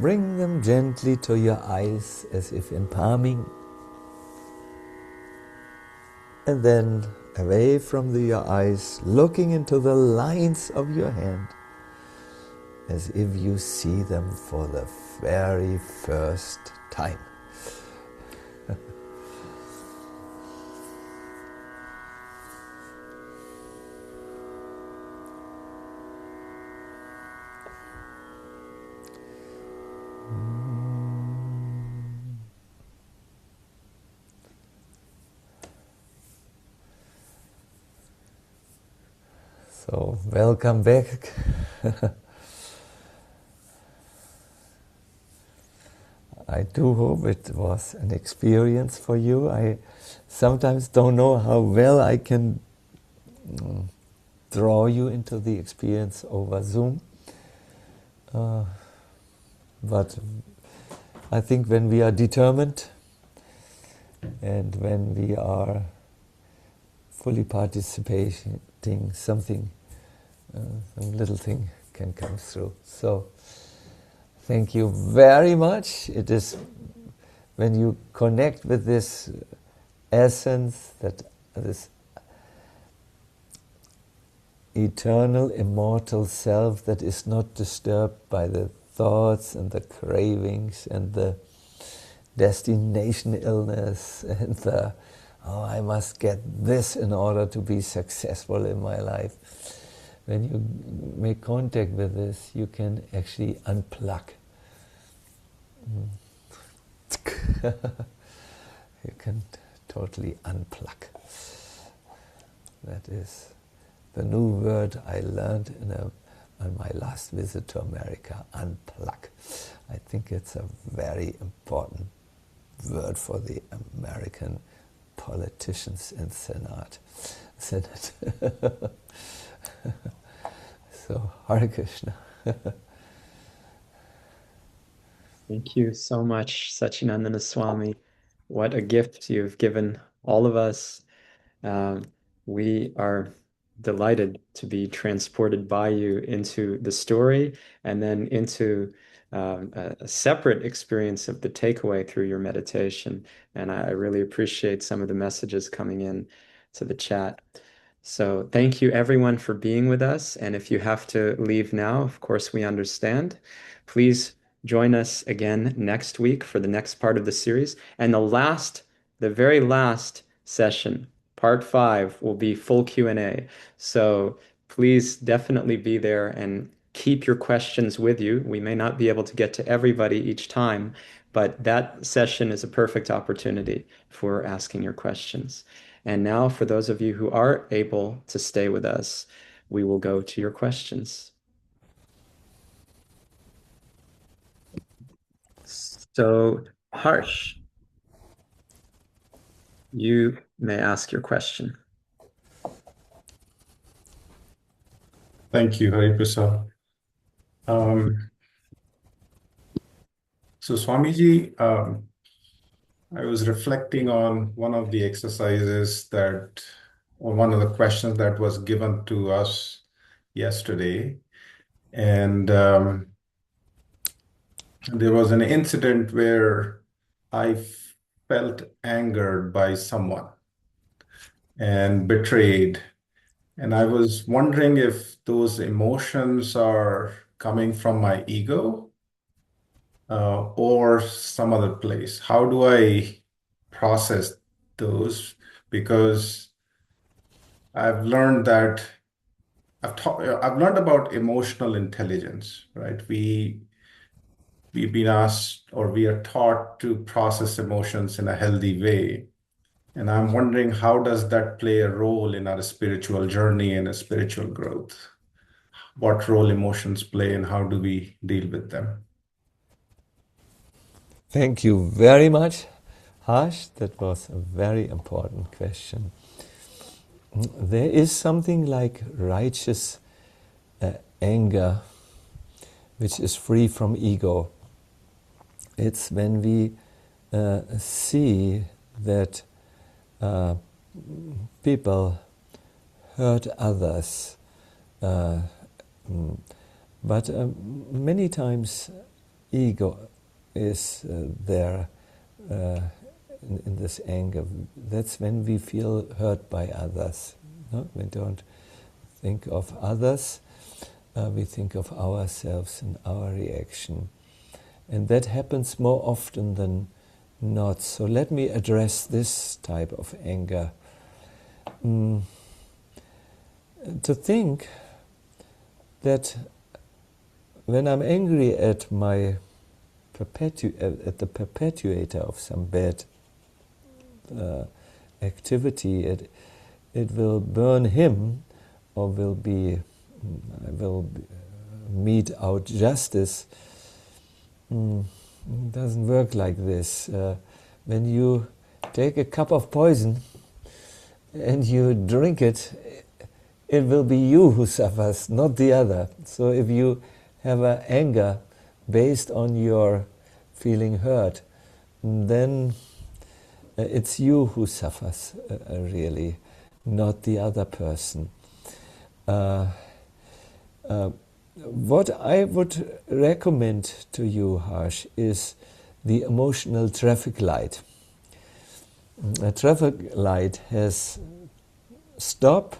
bring them gently to your eyes as if in palming, and then away from your eyes, looking into the lines of your hand as if you see them for the very first time. So, welcome back. I do hope it was an experience for you. I sometimes don't know how well I can draw you into the experience over Zoom. But I think when we are determined and when we are fully participating, something, some little thing can come through. So, thank you very much. It is when you connect with this essence, that this eternal, immortal self that is not disturbed by the thoughts and the cravings and the destination illness and the, oh, I must get this in order to be successful in my life. When you make contact with this, you can actually unplug. You can totally unplug. That is the new word I learned on my last visit to America, unplug. I think it's a very important word for the American politicians and Senate. So, Hare Krishna. Thank you so much, Sacinandana Swami. What a gift you've given all of us. Um, we are delighted to be transported by you into the story and then into a separate experience of the takeaway through your meditation. And I really appreciate some of the messages coming in to the chat. So thank you everyone for being with us. And if you have to leave now, of course, we understand. Please join us again next week for the next part of the series. And the very last session, part 5, will be full Q&A. So please definitely be there and keep your questions with you. We may not be able to get to everybody each time, but that session is a perfect opportunity for asking your questions. And now, for those of you who are able to stay with us, we will go to your questions. So, Harsh, you may ask your question. Thank you, Hari Prasad. So, Swamiji, I was reflecting on one of the exercises that, or one of the questions that was given to us yesterday. And there was an incident where I felt angered by someone and betrayed. And I was wondering if those emotions are coming from my ego or some other place. How do I process those? Because I've learned that I've learned about emotional intelligence, right? We've been asked or we are taught to process emotions in a healthy way. And I'm wondering, how does that play a role in our spiritual journey and a spiritual growth? What role emotions play and how do we deal with them? Thank you very much, Harsh. That was a very important question. There is something like righteous anger, which is free from ego. It's when we see that people hurt others, but many times ego is there in this anger. That's when we feel hurt by others. No? We don't think of others, we think of ourselves and our reaction. And that happens more often than not. So let me address this type of anger. To think that when I'm angry at my at the perpetuator of some bad activity, it will burn him, or will mete out justice. It doesn't work like this. When you take a cup of poison and you drink it, it will be you who suffers, not the other. So if you have an anger based on your feeling hurt, then it's you who suffers, really, not the other person. What I would recommend to you, Harsh, is the emotional traffic light. A traffic light has stop,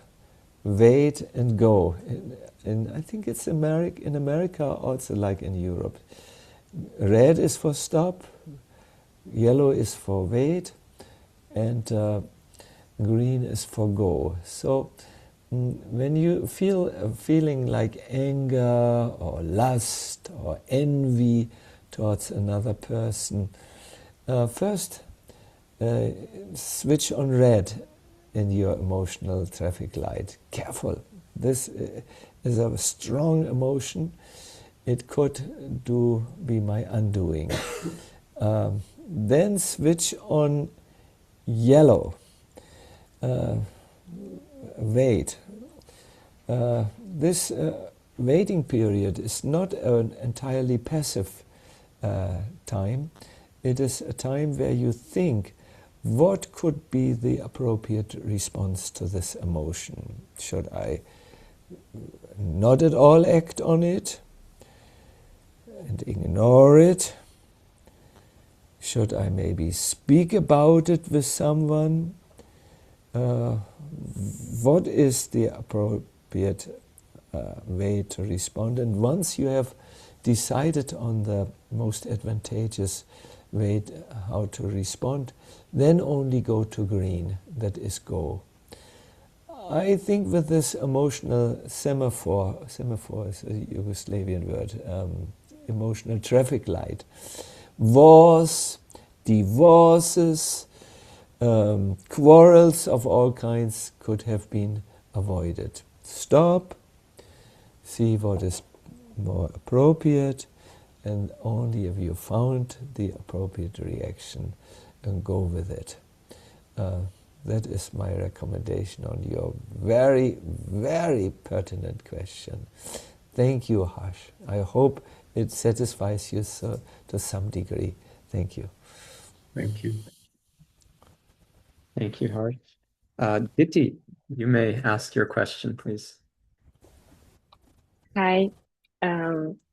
wait, and go. And I think it's in America also like in Europe. Red is for stop, yellow is for wait, and green is for go. So when you feeling like anger or lust or envy towards another person, first switch on red in your emotional traffic light. Careful, this is a strong emotion. It could be my undoing. Then switch on yellow. Wait. This waiting period is not an entirely passive time. It is a time where you think, what could be the appropriate response to this emotion? Should I not at all act on it and ignore it? Should I maybe speak about it with someone? What is the appropriate way to respond? And once you have decided on the most advantageous way how to respond, then only go to green, that is go. I think with this emotional semaphore is a Yugoslavian word, emotional traffic light, wars, divorces, quarrels of all kinds could have been avoided. Stop, see what is more appropriate, and only if you found the appropriate reaction, and go with it. That is my recommendation on your very, very pertinent question. Thank you, Harsh. I hope it satisfies you to some degree. Thank you. Thank you. Thank you, Harsh. Diti, you may ask your question, please. Hi,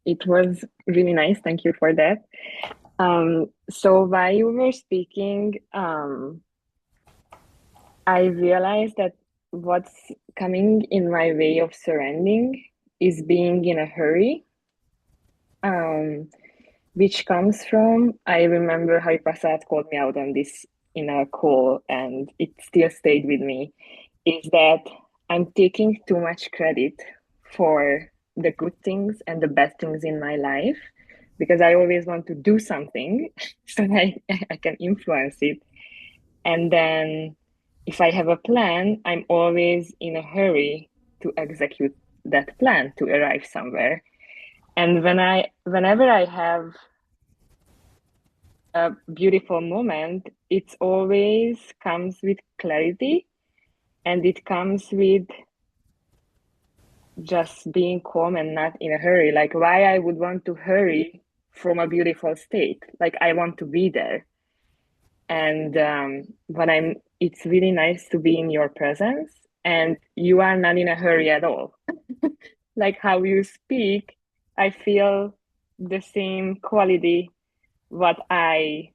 it was really nice. Thank you for that. So while you were speaking, I realized that what's coming in my way of surrendering is being in a hurry, which comes from, I remember Hari Prasad called me out on this in a call, and it still stayed with me, is that I'm taking too much credit for the good things and the bad things in my life, because I always want to do something so that I can influence it. And then if I have a plan, I'm always in a hurry to execute that plan to arrive somewhere. And whenever I have a beautiful moment, it always comes with clarity, and it comes with just being calm and not in a hurry. Like, why I would want to hurry from a beautiful state? Like, I want to be there. And it's really nice to be in your presence, and you are not in a hurry at all. Like how you speak, I feel the same quality what I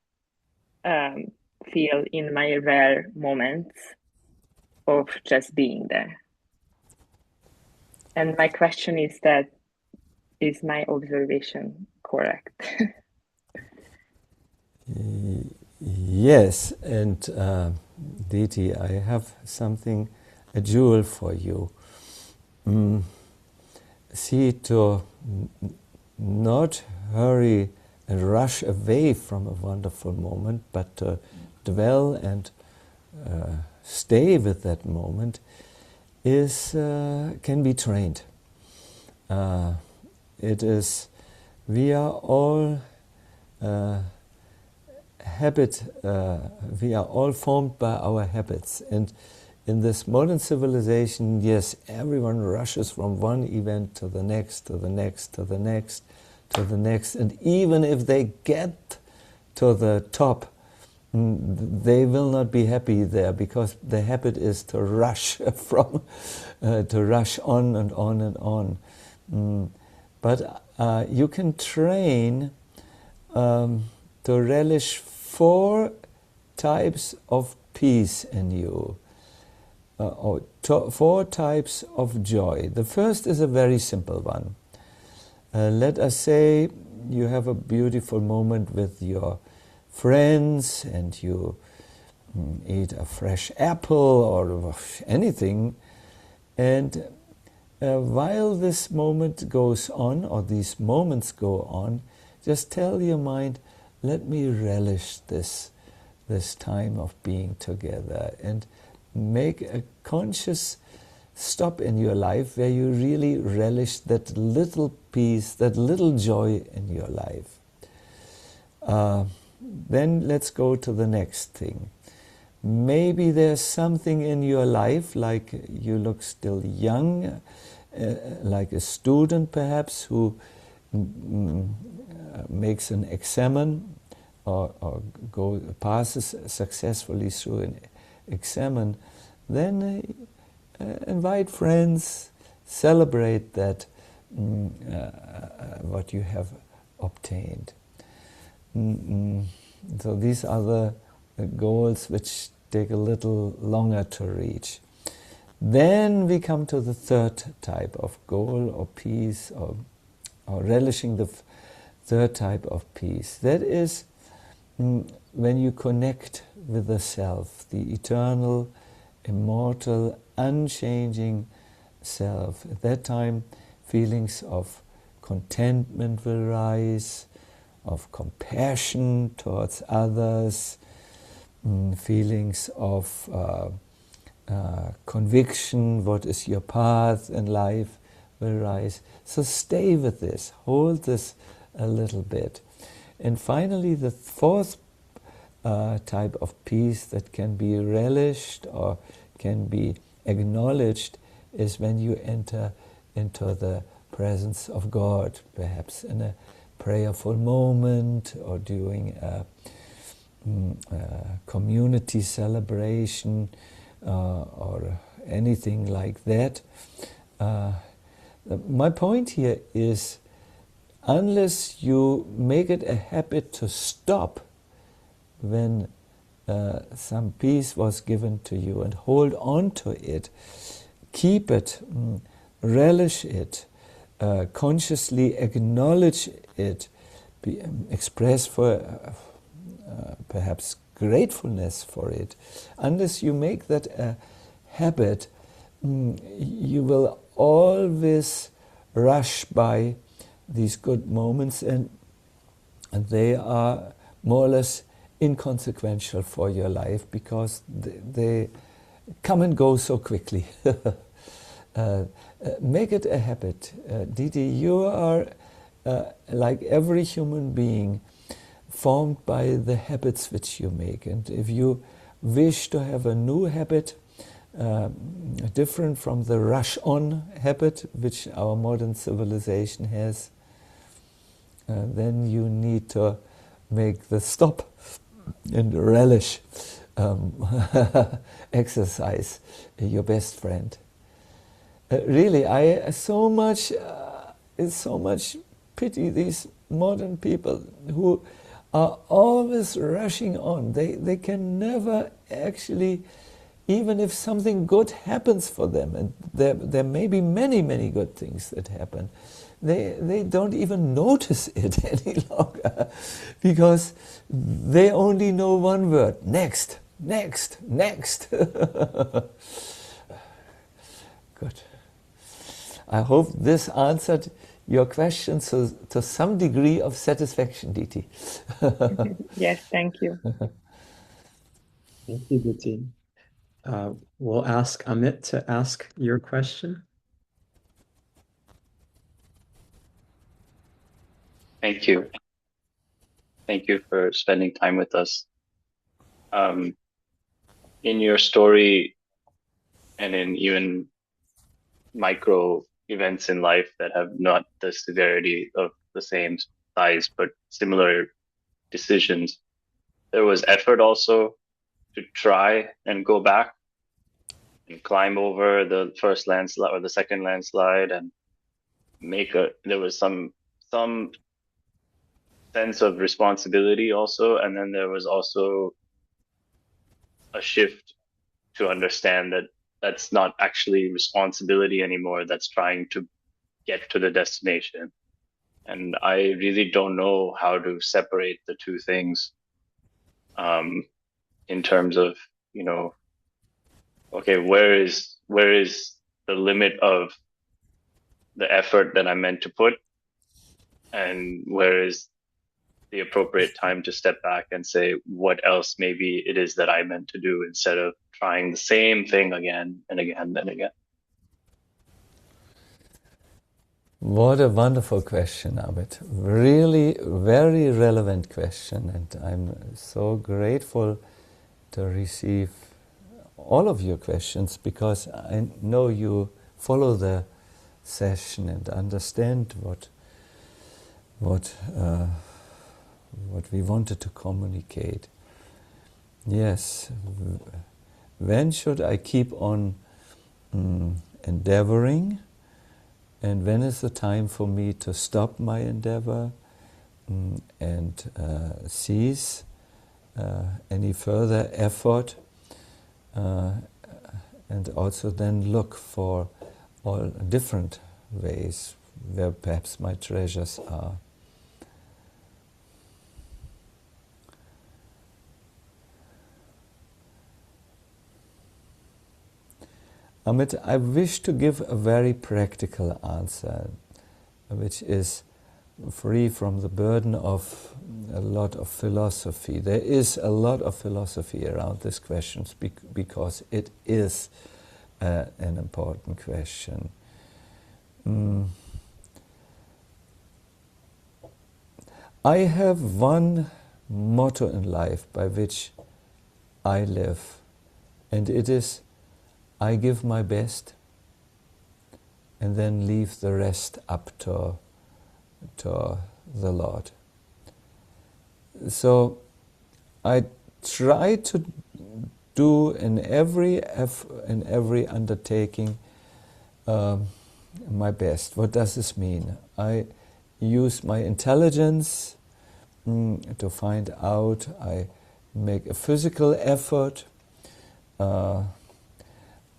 feel in my rare moments of just being there. And my question is that, is my observation correct? Yes, and Diti, I have something, a jewel for you. See, to not hurry and rush away from a wonderful moment, but to dwell and stay with that moment is can be trained. It is, we are all we are all formed by our habits, and in this modern civilization, yes, everyone rushes from one event to the next, to the next, to the next, to the next, and even if they get to the top, they will not be happy there, because the habit is to rush from, to rush on and on and on. But you can train to relish 4 types of peace in you, or 4 types of joy. The first is a very simple one. Let us say you have a beautiful moment with your friends and you eat a fresh apple or anything, and while this moment goes on, or these moments go on, just tell your mind, let me relish this time of being together, and make a conscious stop in your life where you really relish that little peace, that little joy in your life. Then let's go to the next thing. Maybe there's something in your life, like you look still young, like a student perhaps, who makes an examen or passes successfully through an examen. Then invite friends, celebrate that what you have obtained. So these are the goals which take a little longer to reach. Then we come to the third type of goal or peace, or relishing the third type of peace. That is when you connect with the self, the eternal, immortal, unchanging self. At that time, feelings of contentment will rise, of compassion towards others, feelings of conviction, what is your path in life, will rise. So stay with this, hold this a little bit. And finally, the fourth type of peace that can be relished or can be acknowledged is when you enter into the presence of God, perhaps in a prayerful moment or during a community celebration or anything like that. My point here is, unless you make it a habit to stop when some peace was given to you and hold on to it, keep it, relish it, consciously acknowledge it, express for perhaps gratefulness for it. Unless you make that a habit, you will always rush by these good moments, and they are more or less inconsequential for your life because they come and go so quickly. Make it a habit. Didi, you are like every human being, formed by the habits which you make. And if you wish to have a new habit, different from the rush-on habit which our modern civilization has, then you need to make the stop and relish exercise your best friend. Really, I so much pity these modern people who are always rushing on. They can never actually, even if something good happens for them, and there may be many good things that happen, they don't even notice it any longer because they only know one word: next, next, next. Good. I hope this answered your question to some degree of satisfaction, Diti. Yes, thank you. Thank you, Diti. We'll ask Amit to ask your question. Thank you. Thank you for spending time with us. In your story and in even micro events in life that have not the severity of the same size, but similar decisions, there was effort also to try and go back and climb over the first landslide or the second landslide and there was some sense of responsibility also. And then there was also a shift to understand that that's not actually responsibility anymore. That's trying to get to the destination. And I really don't know how to separate the two things, in terms of, okay, where is the limit of the effort that I'm meant to put, and where is the appropriate time to step back and say what else maybe it is that I meant to do, instead of trying the same thing again and again and again. What a wonderful question, Abid. Really very relevant question, and I'm so grateful to receive all of your questions because I know you follow the session and understand what we wanted to communicate. Yes, when should I keep on endeavoring, and when is the time for me to stop my endeavor and cease any further effort, and also then look for all different ways where perhaps my treasures are. Amit, I wish to give a very practical answer, which is free from the burden of a lot of philosophy. There is a lot of philosophy around this question because it is an important question. I have one motto in life by which I live, and it is, I give my best and then leave the rest up to the Lord. So I try to do in every undertaking my best. What does this mean? I use my intelligence to find out. I make a physical effort.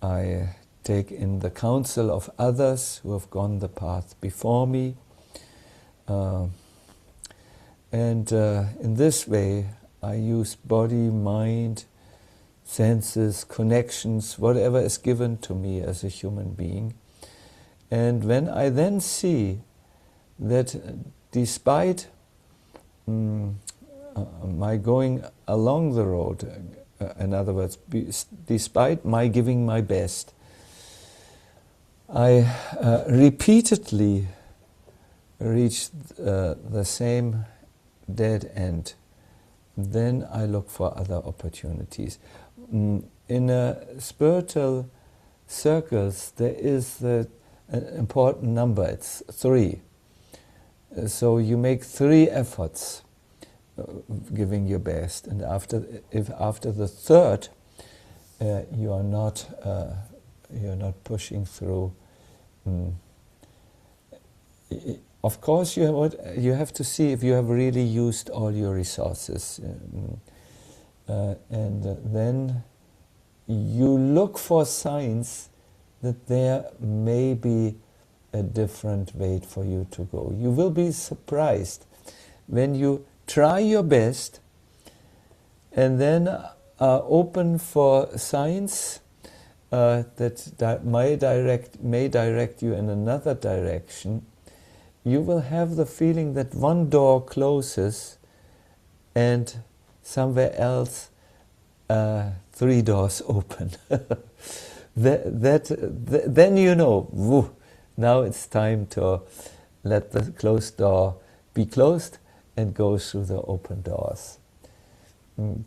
I take in the counsel of others who have gone the path before me. And in this way, I use body, mind, senses, connections, whatever is given to me as a human being. And when I then see that despite my going along the road, in other words, despite my giving my best, I repeatedly reach the same dead end, then I look for other opportunities. In spiritual circles, there is an important number, it's 3. So you make 3 efforts giving your best, and if after the 3rd you are not pushing through. Of course, you have to see if you have really used all your resources, and then you look for signs that there may be a different way for you to go. You will be surprised when you try your best and then are open for signs that may direct you in another direction. You will have the feeling that one door closes and somewhere else 3 doors open. Then you know, woo, now it's time to let the closed door be closed and go through the open doors.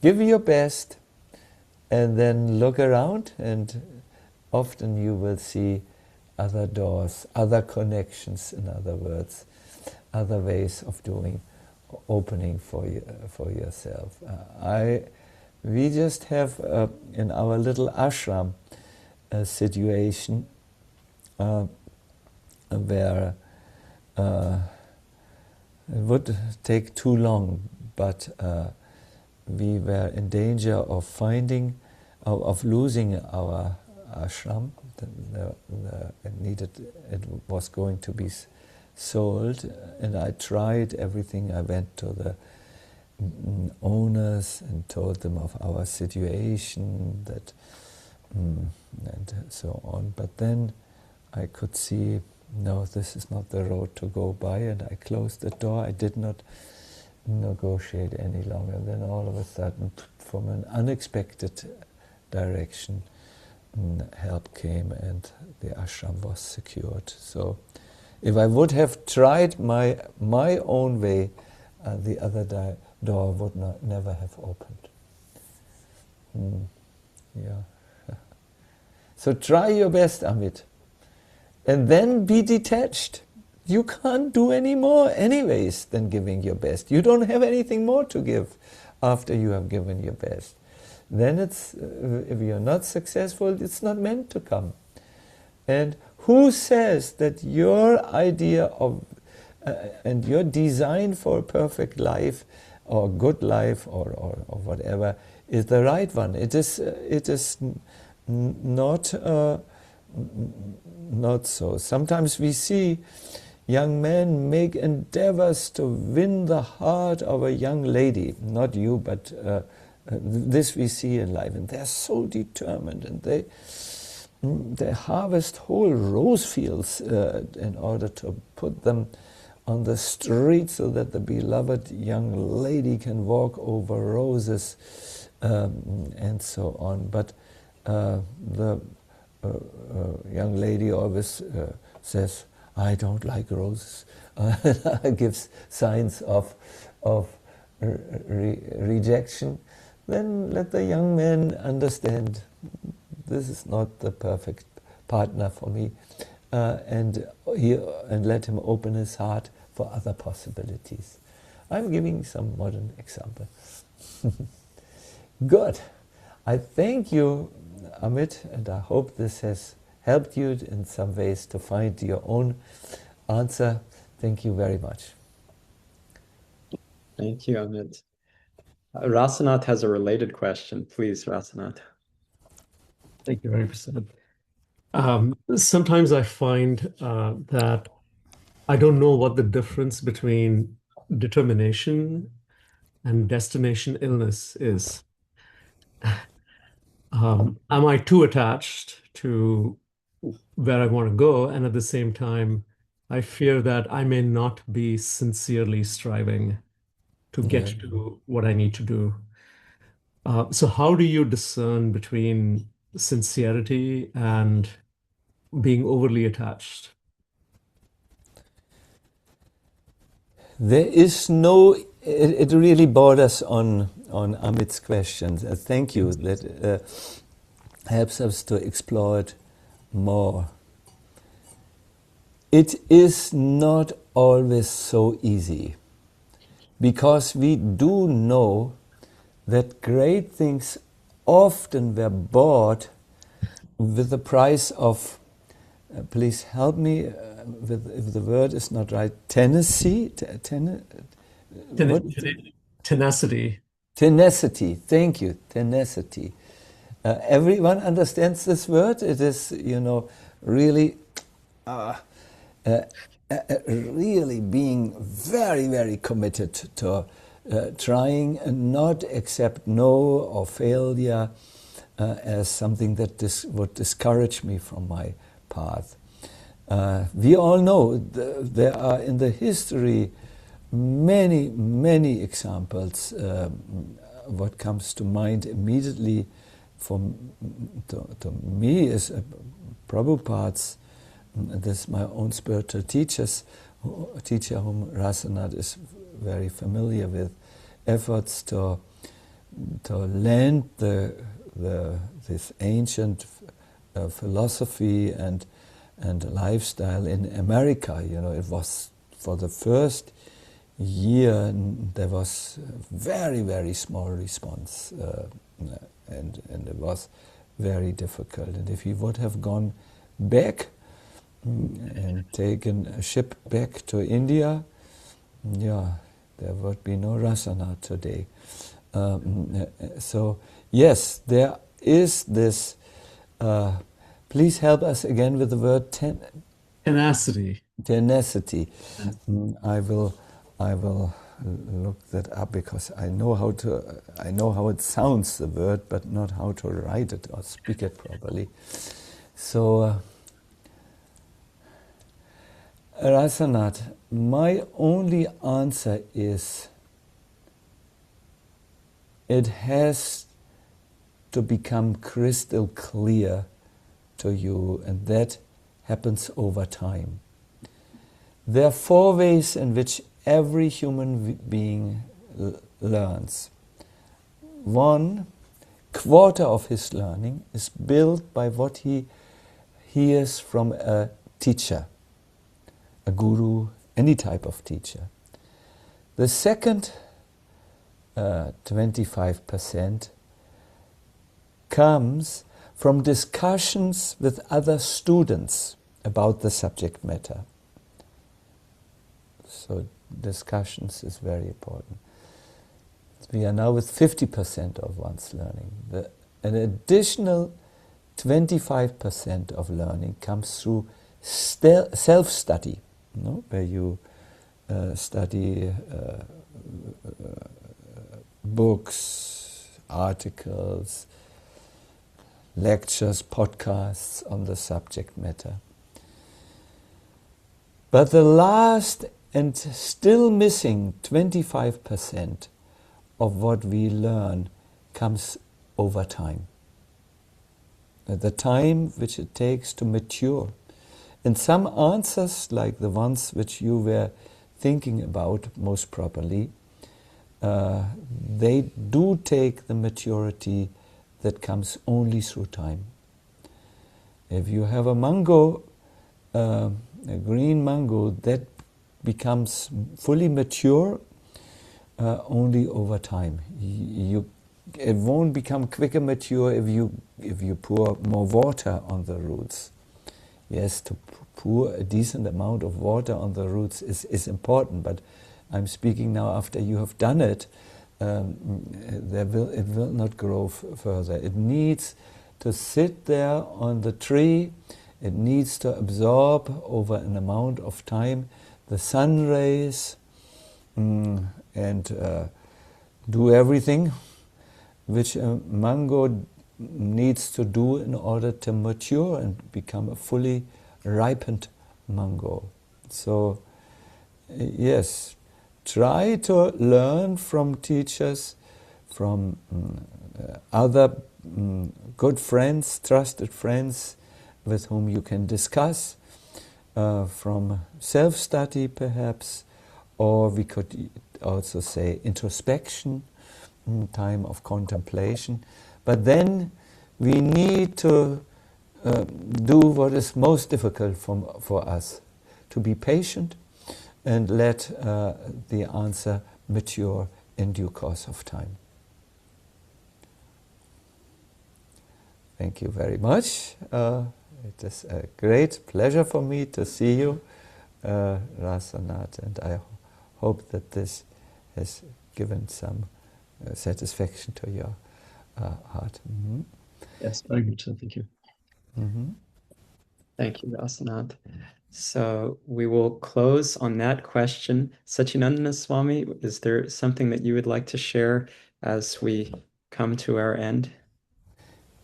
Give your best and then look around, and often you will see other doors, other connections, in other words, other ways of opening for yourself. We just have in our little ashram a situation where it would take too long, but we were in danger of losing our ashram. It was going to be sold, and I tried everything. I went to the owners and told them of our situation, and so on. But then I could see, no, this is not the road to go by, and I closed the door. I did not negotiate any longer. And then all of a sudden, from an unexpected direction, help came and the ashram was secured. So if I would have tried my own way, the other door would never have opened. Yeah. So try your best, Amit, and then be detached. You can't do any more anyways than giving your best. You don't have anything more to give after you have given your best. Then it's, if you're not successful, it's not meant to come. And who says that your idea of and your design for a perfect life or good life or whatever is the right one? It is not so. Sometimes we see young men make endeavors to win the heart of a young lady. Not you, but this we see in life, and they're so determined, and they harvest whole rose fields in order to put them on the street so that the beloved young lady can walk over roses and so on. But the young lady always says, I don't like roses. Gives signs of rejection. Then let the young man understand this is not the perfect partner for me, and let him open his heart for other possibilities. I'm giving some modern example. Good. I thank you, Amit, and I hope this has helped you in some ways to find your own answer. Thank you very much. Thank you, Amit. Rasanath has a related question. Please, Rasanath. Thank you, very much. Sometimes I find that I don't know what the difference between determination and destination illness is. Am I too attached to where I want to go? And at the same time, I fear that I may not be sincerely striving to get to what I need to do. So how do you discern between sincerity and being overly attached? There is no, it really borders on Amit's questions. Thank you, that helps us to explore it more. It is not always so easy, because we do know that great things often were bought with the price of, please help me if the word is not right, tenacity. Tenacity. Tenacity, thank you, tenacity. Everyone understands this word. It is, really, really being very, very committed to trying and not accept no or failure as something that would discourage me from my path. We all know there are in the history many, many examples. What comes to mind immediately to me is Prabhupada's, this is my own spiritual teacher whom Rasanath is very familiar with, efforts to land this ancient philosophy and lifestyle in America. It was for the first year there was very, very small response, and it was very difficult. And if he would have gone back and taken a ship back to India, there would be no Rasanath today. So yes, there is this. Please help us again with the word Tenacity. Tenacity. I will look that up, because I know how it sounds, the word, but not how to write it or speak it properly. So, Rasanath, my only answer is it has to become crystal clear to you, and that happens over time. There are 4 ways in which every human being learns. 1/4 of his learning is built by what he hears from a teacher, a guru, any type of teacher. The second 25% comes from discussions with other students about the subject matter. So discussions is very important. We are now with 50% of one's learning. An additional 25% of learning comes through self-study, where you study books, articles, lectures, podcasts on the subject matter. But the last and still missing 25% of what we learn comes over time. The time which it takes to mature. And some answers, like the ones which you were thinking about most properly, they do take the maturity that comes only through time. If you have a mango, a green mango, that becomes fully mature only over time. It won't become quicker mature if you pour more water on the roots. Yes, to pour a decent amount of water on the roots is important, but I'm speaking now after you have done it. It will not grow further. It needs to sit there on the tree. It needs to absorb over an amount of time the sun rays and do everything which a mango needs to do in order to mature and become a fully ripened mango. So, yes, try to learn from teachers, from other good friends, trusted friends with whom you can discuss, from self-study perhaps, or we could also say introspection, time of contemplation. But then we need to do what is most difficult for us, to be patient and let the answer mature in due course of time. Thank you very much. It is a great pleasure for me to see you, Rasanath, and I hope that this has given some satisfaction to your heart. Mm-hmm. Yes, very good. Thank you. Mm-hmm. Thank you, Rasanath. So we will close on that question. Sacinandana Swami, is there something that you would like to share as we come to our end?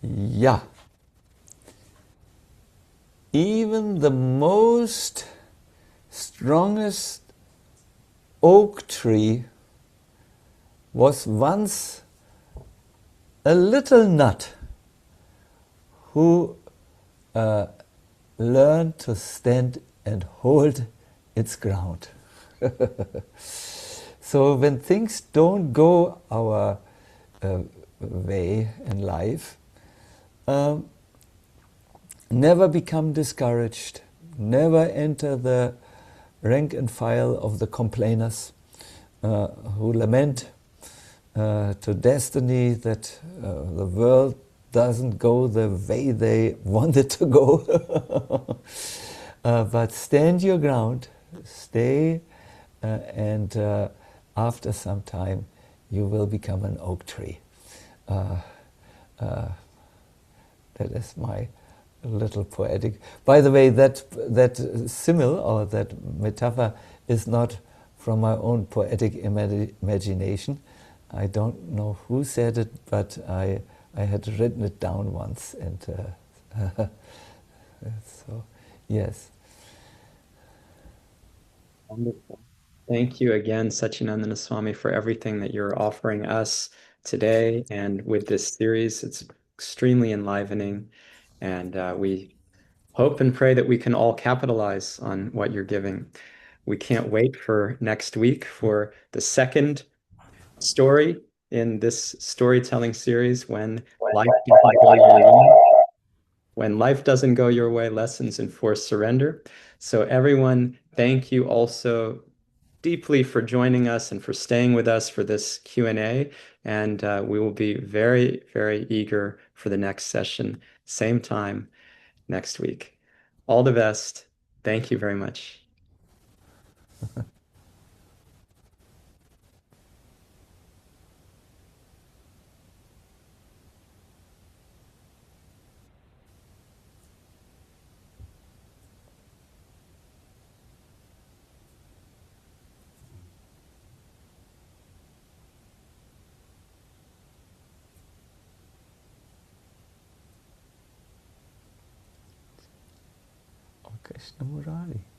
Yeah. Even the most strongest oak tree was once a little nut who learned to stand and hold its ground. So when things don't go our way in life, never become discouraged, never enter the rank and file of the complainers who lament to destiny that the world doesn't go the way they want it to go. But stand your ground, stay, and after some time you will become an oak tree. That is my little poetic. By the way, that simile or that metaphor is not from my own poetic imagination. I don't know who said it, but I had written it down once, and so yes. Wonderful. Thank you again, Sacinandana Swami, for everything that you're offering us today and with this series. It's extremely enlivening, and we hope and pray that we can all capitalize on what you're giving. We can't wait for next week for the second story in this storytelling series, when life doesn't go your way, lessons in forced surrender. So everyone, thank you also deeply for joining us and for staying with us for this Q&A. And we will be very, very eager for the next session, same time next week. All the best. Thank you very much. Krishna Murari.